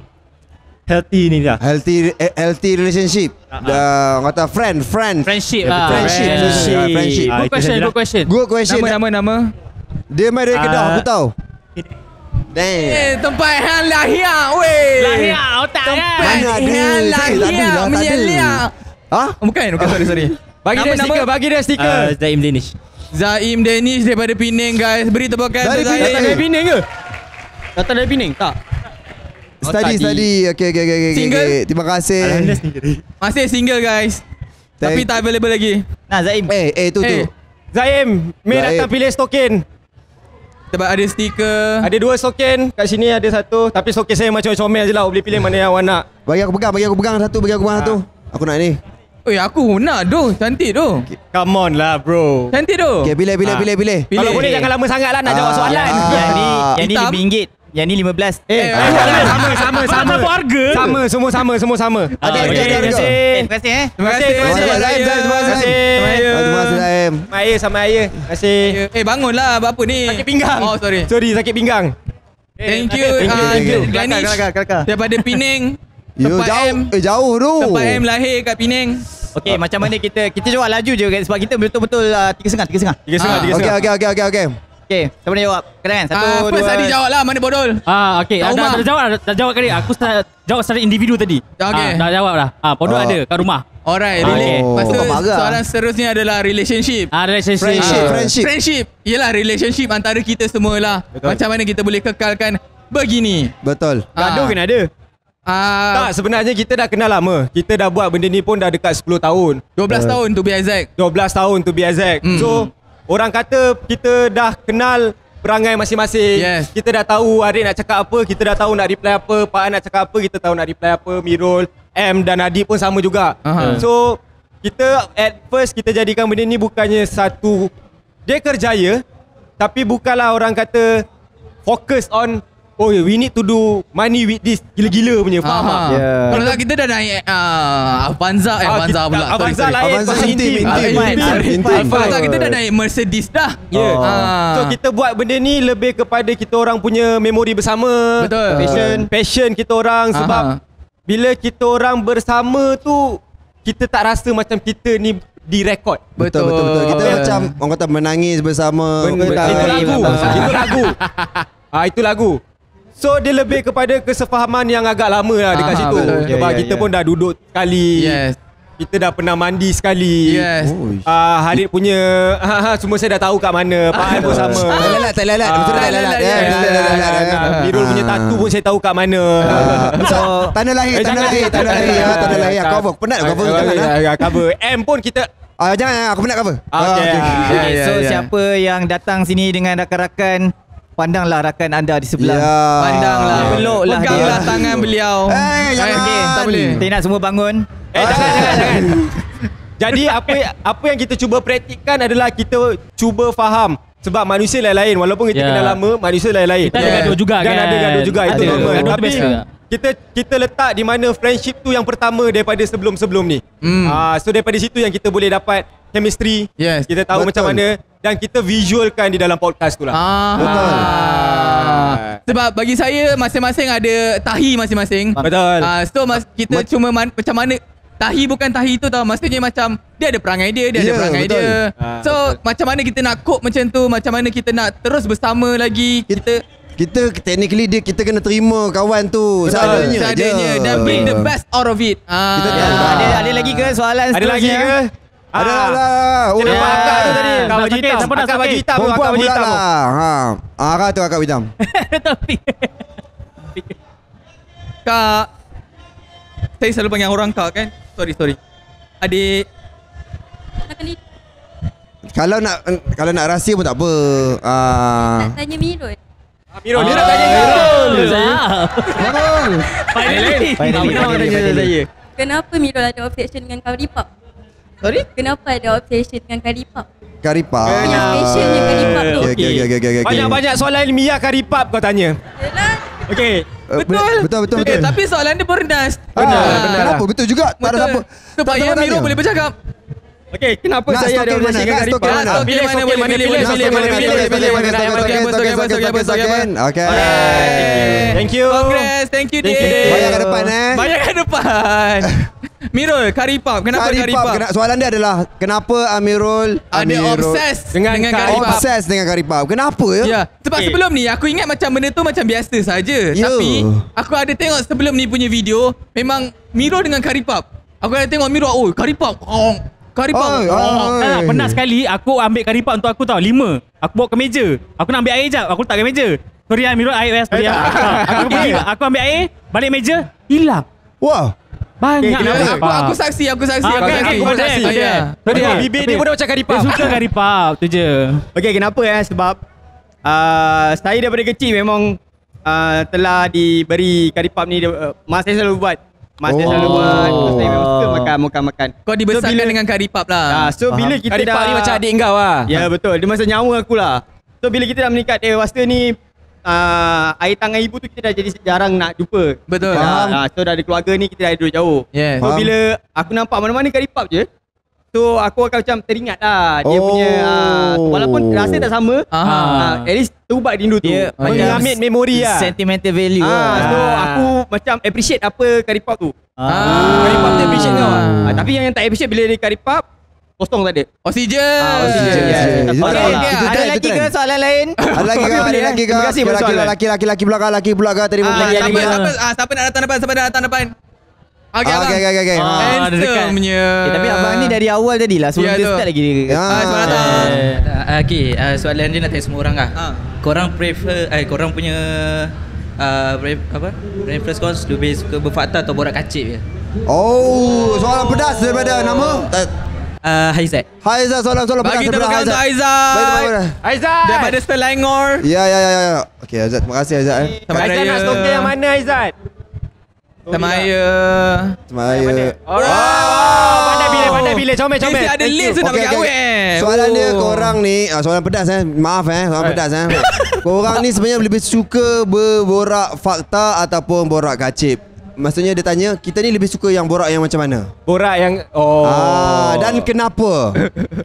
healthy ni dah. Healthy relationship. Kata Friendship lah. Friendship. Good question. Good question. Nama. Dia main dari Kedah, aku tahu. Damn. Tempat hang lahir weh. Lahir otak kan. Mana ada? Menyelia. Bukan, sorry. Bagi dia stiker. Zaim Danish. Zaim Danish daripada Penang guys. Beri tepukan Dari untuk Penang. Zaim. Dari Penang ke? Datang dari Penang tak? Study. Okay. Single? Terima kasih. Alhamdulillah sendiri. Masih single guys. Tapi tak available lagi. Nah, Zaim. Tu. Zaim, Mei Zaim. datang pilih stokin. Sebab ada stiker. Ada 2 stokin. Kat sini ada 1. Tapi stokin saya macam comel je lah. Boleh pilih mana yang awak nak. Bagi aku pegang satu. Aku nak ni. Oi, aku nak doh. Cantik doh. Come on lah bro. Cantik doh. Okay, pilih. Kalau boleh jangan lama sangat lah nak jawab soalan. Yang ni RM5. Yang ni RM15. Sama. Harga. Semua sama. Ada. Terima kasih. Terima kasih. Terima kasih Zaim. Sama air. Terima kasih. Bangunlah. Apa ni? Sakit pinggang. Oh, sorry. Sakit pinggang. Thank you. Danish. Daripada Penang. Jauh tu. Tempat M lahir kat Penang. Okey, macam mana kita jawab laju je kan sebab kita betul-betul 3.5. 3.5. Okay. Okey, siapa nak jawab? Kenangan. 1 2. First tadi jawab lah. Mana bodol? Okey. Kat rumah. Dah jawab kali. Aku jawab secara individu tadi. Okey. Dah jawab dah. Podol ada kat rumah. Alright. Lepas tu soalan seterusnya adalah relationship. Friendship. Yelah relationship antara kita semua lah. Macam mana kita boleh kekalkan begini. Betul. Gaduh kena ada. Tak, sebenarnya kita dah kenal lama. Kita dah buat benda ni pun dah dekat 10 tahun. 12 tahun to be exact. 12 tahun to be exact. So, orang kata kita dah kenal perangai masing-masing. Yes. Kita dah tahu Arik nak cakap apa, kita dah tahu nak reply apa, Pak An nak cakap apa, kita tahu nak reply apa, Mirul, M dan Adib pun sama juga. So, kita at first kita jadikan benda ni bukannya satu dia kerjaya, tapi bukanlah orang kata fokus on we need to do money with this gila-gila punya, faham tak? Kalau tak kita dah naik Avanza pula. Avanza lain, Avanza intim. Avanza kita dah naik Mercedes dah. So kita buat benda ni lebih kepada kita orang punya memori bersama. Betul. Passion kita orang. Sebab bila kita orang bersama tu, kita tak rasa macam kita ni direkod. Betul. Kita macam orang kata menangis bersama. Itu lagu. Itu lagu. So dia lebih kepada kesefahaman yang agak lama lah dekat situ. Sebab kita pun dah duduk sekali. Kita dah pernah mandi sekali. Harid punya semua saya dah tahu kat mana. Pak An pun sama. Tak lalat. Betul tak lalat. Mirul punya tattoo pun saya tahu kat mana. Tanah lahir. Cover. Penat cover. Cover. M pun kita jangan, aku penat cover. So siapa yang datang sini dengan rakan-rakan, pandanglah rakan anda di sebelah. Pandanglah. Peluklah dia. Peganglah tangan beliau. Jangan. Tak boleh. Saya nak semua bangun. Jangan. Jadi apa yang kita cuba praktikkan adalah kita cuba faham Sebab manusia lain-lain. Walaupun kita kenal lama, manusia lain-lain. Kita ada gaduh juga kan. Dan ada gaduh juga. Itu normal. Tapi kita letak di mana friendship tu yang pertama daripada sebelum-sebelum ni. So daripada situ yang kita boleh dapat chemistry. Kita tahu macam mana dan kita visualkan di dalam podcast tu lah. Betul. Sebab bagi saya masing-masing ada tahi masing-masing. Betul. So kita cuma macam mana tahi bukan tahi tu tau. Maksudnya macam dia ada perangai dia, ada perangai betul. dia. So macam mana kita nak cope macam tu, macam mana kita nak terus bersama lagi. Kita technically kita kena terima kawan tu seadanya dan bring the best out of it. Kita Ada lagi ke soalan Ada lagi ke? Ada lah. Kita nampak akak tu tadi. Akak baju hitam. Akak baju hitam. Akak baju hitam. Akak tu akak hitam. Kak, saya selalu panggil orang kak kan. Sorry. Adik. Kalau nak rahsia pun tak apa. Nak tanya Mirul. Mirul tanya Mirul. Finally. Kenapa Mirul ada obsession dengan curry pop? Sorry? Kenapa ada obsession dengan curry pop? Karipap. Punya special je curry pop tu. Okay. Banyak-banyak soalan ilmiah karipap kau tanya. Yelah. Okay. Betul. Tapi soalan dia bernas. Kenapa? Betul juga. Tak ada siapa. Supaya Mirul boleh bercakap. Okay, kenapa Nak saya ada stokin obsesi mana? dengan Nak karipap? stokin mana? Pilih Okay. Thank you. Congrats, thank you Dave. Banyak ke depan Banyak ke depan. Mirul, karipap. Kenapa karipap? Soalan dia adalah kenapa Amirul Ada obses dengan karipap. obses dengan karipap. Kenapa ya? Ya, sebab sebelum ni aku ingat macam benda tu macam biasa saja. Tapi aku ada tengok sebelum ni punya video, memang Mirul dengan karipap. Aku ada tengok Mirul, oh karipap. Karipap. Pernah sekali aku ambil karipap untuk aku tau 5. Aku bawa ke meja. Aku nak ambil air jap. Aku letak ke meja. Sorry Mirul, air sorry. Aku ambil air, balik meja, hilang. Wah. Banyak Aku saksi. Aku saksi. Bibir dia pun macam karipap. Dia suka karipap tu je. Okay, kenapa sebab saya daripada kecil memang telah diberi karipap ni. Mak saya selalu buat. Saya memang suka makan. Kau dibesarkan dengan karipap lah. So bila kita Karipap dah ni macam adik engkau lah. Ya betul. Dia masa nyawa aku lah. So bila kita dah meningkat dewasa ni, air tangan ibu tu kita dah jadi jarang nak jumpa. Betul. So dah ada keluarga ni, kita dah duduk jauh. Yes. So bila aku nampak mana-mana karipap je, so aku akan macam teringat lah dia punya walaupun rasa tak sama, at least terubat rindu tu. Mengambil memori lah. Sentimental value. So aku macam appreciate apa karipap tu. Karipap tu appreciate kau lah. Tapi yang tak appreciate bila dia karipap, kosong tak ada. Oksigen. Ada lagi ke soalan lain? Ada lagi ke? Terima kasih bersoalan. Laki belakang tadi. Siapa nak datang depan? Okay. Handsome-nya. Tapi abang ni dari awal tadi lah. Sebelum dia start lagi. Selamat datang. Soalan dia nak tanya semua orang lah. Korang prefer, korang punya preference korang lebih suka berfakta atau borak kacip je? Soalan pedas daripada nama Haizat. Haizat, soalan pedas Bagi daripada tepuk tangan untuk Aizat. Daripada Selangor. Ya. Okay Aizat, terima kasih Aizat. Aizat nak stokin yang mana Aizat? Semaya. Pandai bila comel. Dia ada list tu nak bagi awet. Soalan dia korang ni, soalan pedas maaf soalan pedas korang ni sebenarnya lebih suka berborak fakta ataupun borak kacip? Maksudnya dia tanya, kita ni lebih suka yang borak yang macam mana? Borak yang dan kenapa?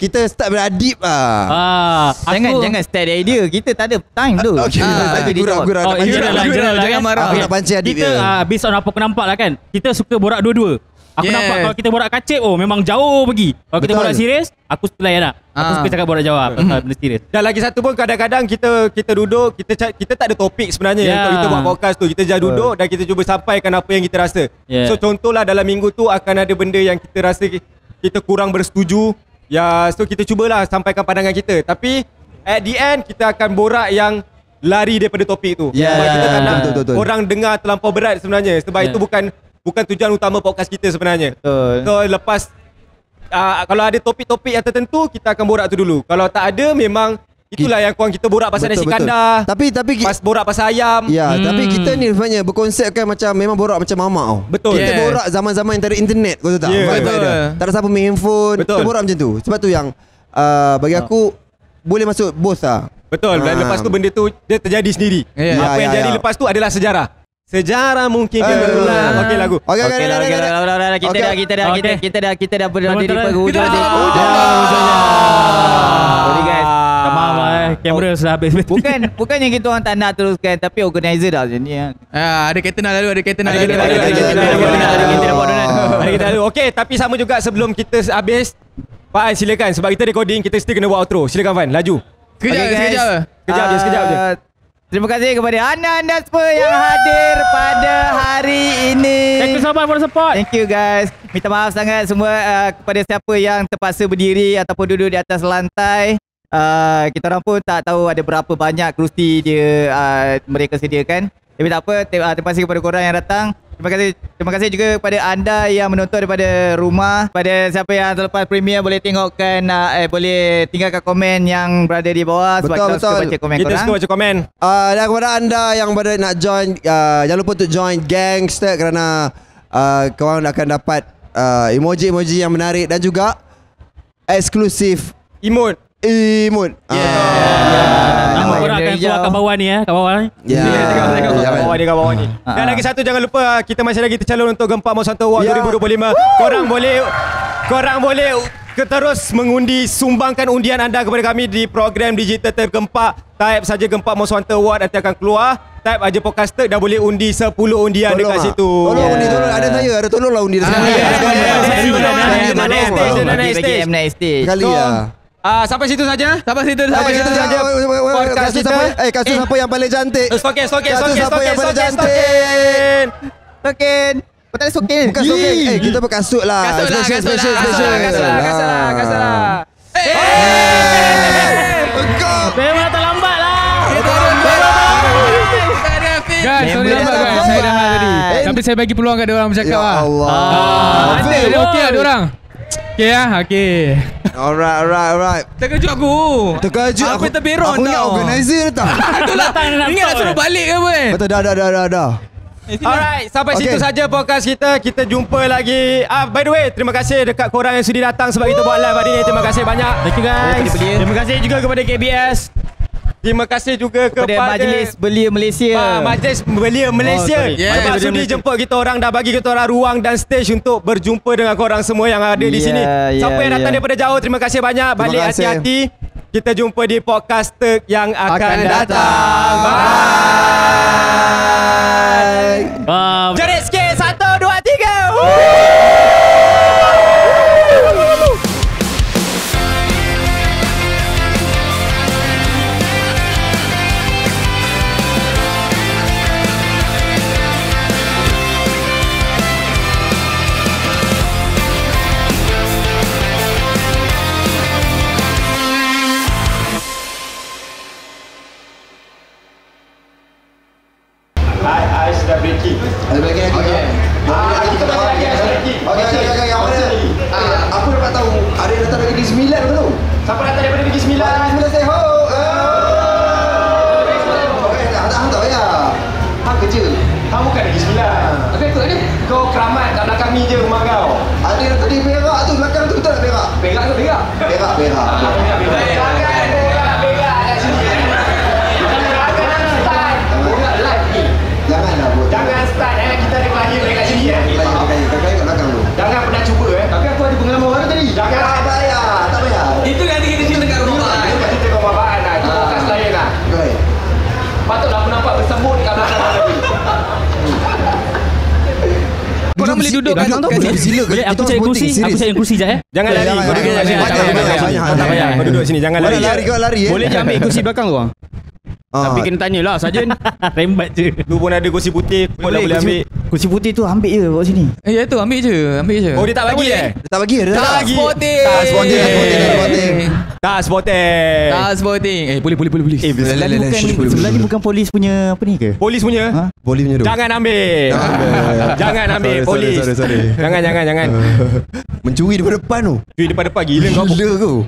Kita start beradib Jangan start dari idea. Kita tak ada time tu. Gurau Jangan marah. Aku nak pancing adib dia. Kita based on apa aku nampak lah kan, kita suka borak dua-dua. Aku nampak kalau kita borak kacip, memang jauh pergi. Kalau kita borak serius, aku suka layan lah. Aku suka cakap borak jawab benda serius. Dan lagi satu pun kadang-kadang kita duduk, kita tak ada topik sebenarnya untuk kita buat podcast tu. Kita just duduk dan kita cuba sampaikan apa yang kita rasa. So contohlah dalam minggu tu akan ada benda yang kita rasa kita kurang bersetuju. So kita cubalah sampaikan pandangan kita. Tapi at the end kita akan borak yang lari daripada topik tu. Sebab kita tak nak orang dengar terlampau berat sebenarnya. Sebab itu bukan tujuan utama podcast kita sebenarnya. So lepas kalau ada topik-topik yang tertentu, kita akan borak tu dulu. Kalau tak ada, memang itulah yang kurang kita borak pasal nasi kandar. Tapi borak pasal ayam. Tapi kita ni sebenarnya berkonsepkan macam memang borak macam mamak tau. Betul. Kita borak zaman-zaman yang tak ada internet, kau tahu tak? Betul. Tak ada siapa main handphone. Betul. Kita borak macam tu. Sebab tu yang bagi aku boleh masuk both lah. Betul. Dan lepas tu benda tu dia terjadi sendiri. Apa yang jadi lepas tu adalah sejarah. Sejarah mungkin dia berulang. Okey lagu. Okey, kita dah berada di penghujung. Sorry guys. Maaf kamera sudah habis. Bukan yang kita orang tak nak teruskan, tapi organizer dah macam ni. Ada kereta nak lalu, ada kereta nak lalu. Okey, tapi sama juga sebelum kita habis, Pak An silakan sebab kita recording, kita still kena buat outro. Silakan Fan, laju. Sekejap je. Terima kasih kepada anda semua yang hadir pada hari ini. Thank you so much for the support. Thank you guys. Minta maaf sangat semua kepada siapa yang terpaksa berdiri ataupun duduk di atas lantai. Kita orang pun tak tahu ada berapa banyak kerusi dia mereka sediakan. Tapi tak apa, terima kasih kepada korang yang datang. Terima kasih juga kepada anda yang menonton daripada rumah. Pada siapa yang selepas premier boleh tengokkan, boleh tinggalkan komen yang berada di bawah. Sebab kita suka baca komen korang. Kita suka baca komen. Dan kepada anda yang berada nak join, jangan lupa untuk join Gangster kerana korang akan dapat emoji-emoji yang menarik dan juga eksklusif emote. Nama korang akan keluar kat bawah ni kat bawah ni. Kat bawah ni. Dan lagi satu, jangan lupa kita masih lagi tercalon untuk Gempak Monsanto Award 2025. Korang boleh terus mengundi, sumbangkan undian anda kepada kami di program digital tergempak. Type saja Gempak Monsanto Award, nanti akan keluar. Type aja Podcaster dah boleh undi 10 undian dekat situ. Tolong ada saya, ada tolonglah undi sekarang. Naik stage. Sekali lah. Sampai situ saja. Podcast kita. Kasus siapa yang paling cantik? Stokin. Siapa yang paling cantik? Stokin. Kau tak ada stokin. Bukan stokin. Kita berkasut lah. Special. Memang terlambat lah. Guys, sorry lambat guys. Saya dah tadi. Tapi saya bagi peluang kat dia orang bercakap lah. Ya Allah. Okey lah dia orang. Okey lah. Okey. Alright. Terkejut aku. Apa terberong tau. Aku ni organizer tak? Itulah. Ingat nak suruh balik ke apa? Betul, dah. Alright, sampai situ saja podcast kita. Kita jumpa lagi. By the way, terima kasih dekat korang yang sudi datang sebab kita buat live hari ni. Terima kasih banyak. Thank you guys. Terima kasih juga kepada KBS. Terima kasih juga kepada Majlis Belia Malaysia. Majlis Belia Malaysia. Sebab sudi jemput kita orang, dah bagi kita orang ruang dan stage untuk berjumpa dengan korang semua yang ada di sini. Siapa yang datang daripada jauh, terima kasih banyak. Balik hati-hati. Kita jumpa di podcast yang akan datang. Bye. Jerit sikit. 1, 2, 3. I sudah breaking. Okay. Kita balik lagi breaking. Okay. Aku dapat tahu ada yang datang dari Negeri Sembilan tu. Siapa datang daripada Negeri Sembilan? Negeri Sembilan, say ho. Hang tak payah. Hang kerja. Hang bukan Negeri Sembilan. Apa ikut ni? Kau keramat kat belakang ni je rumah kau. Ada yang tadi berak tu belakang tu, betul tak berak? Berak ke berak? Berak. Jangan start kita ada klien dekat sini Klien kat belakang tu. Jangan pernah cuba Tapi aku ada pengalaman orang tadi. Jangan. Tak payah. Itu nanti kita cerita kat rumah. Kita cerita kat babaan lah. Itu podcast lain lah. Baik. Patutlah aku nampak bersemut dekat belakang tadi. Korang boleh duduk kat sini. Boleh aku cari kursi. Aku cari kursi je Jangan lari. Kau duduk sini. Tak payah. Kau duduk sini. Jangan lari. Kau lari. Boleh je ambil kursi belakang tu bang. Tapi kena tanyalah Sarjan. Rembat je. Lu pun ada kursi putih. Boleh ambil. Kursi putih tu ambil je bawa sini. Ya tu ambil je. Oh dia tak bagi Dia tak bagi. Tak sporting. Boleh. Sebelah ni bukan polis punya apa ni ke? Polis punya? Polis punya tu. Jangan ambil. Jangan ambil polis. Sorry. Jangan. Mencuri depan tu. Cuy depan gila kau. Gila kau.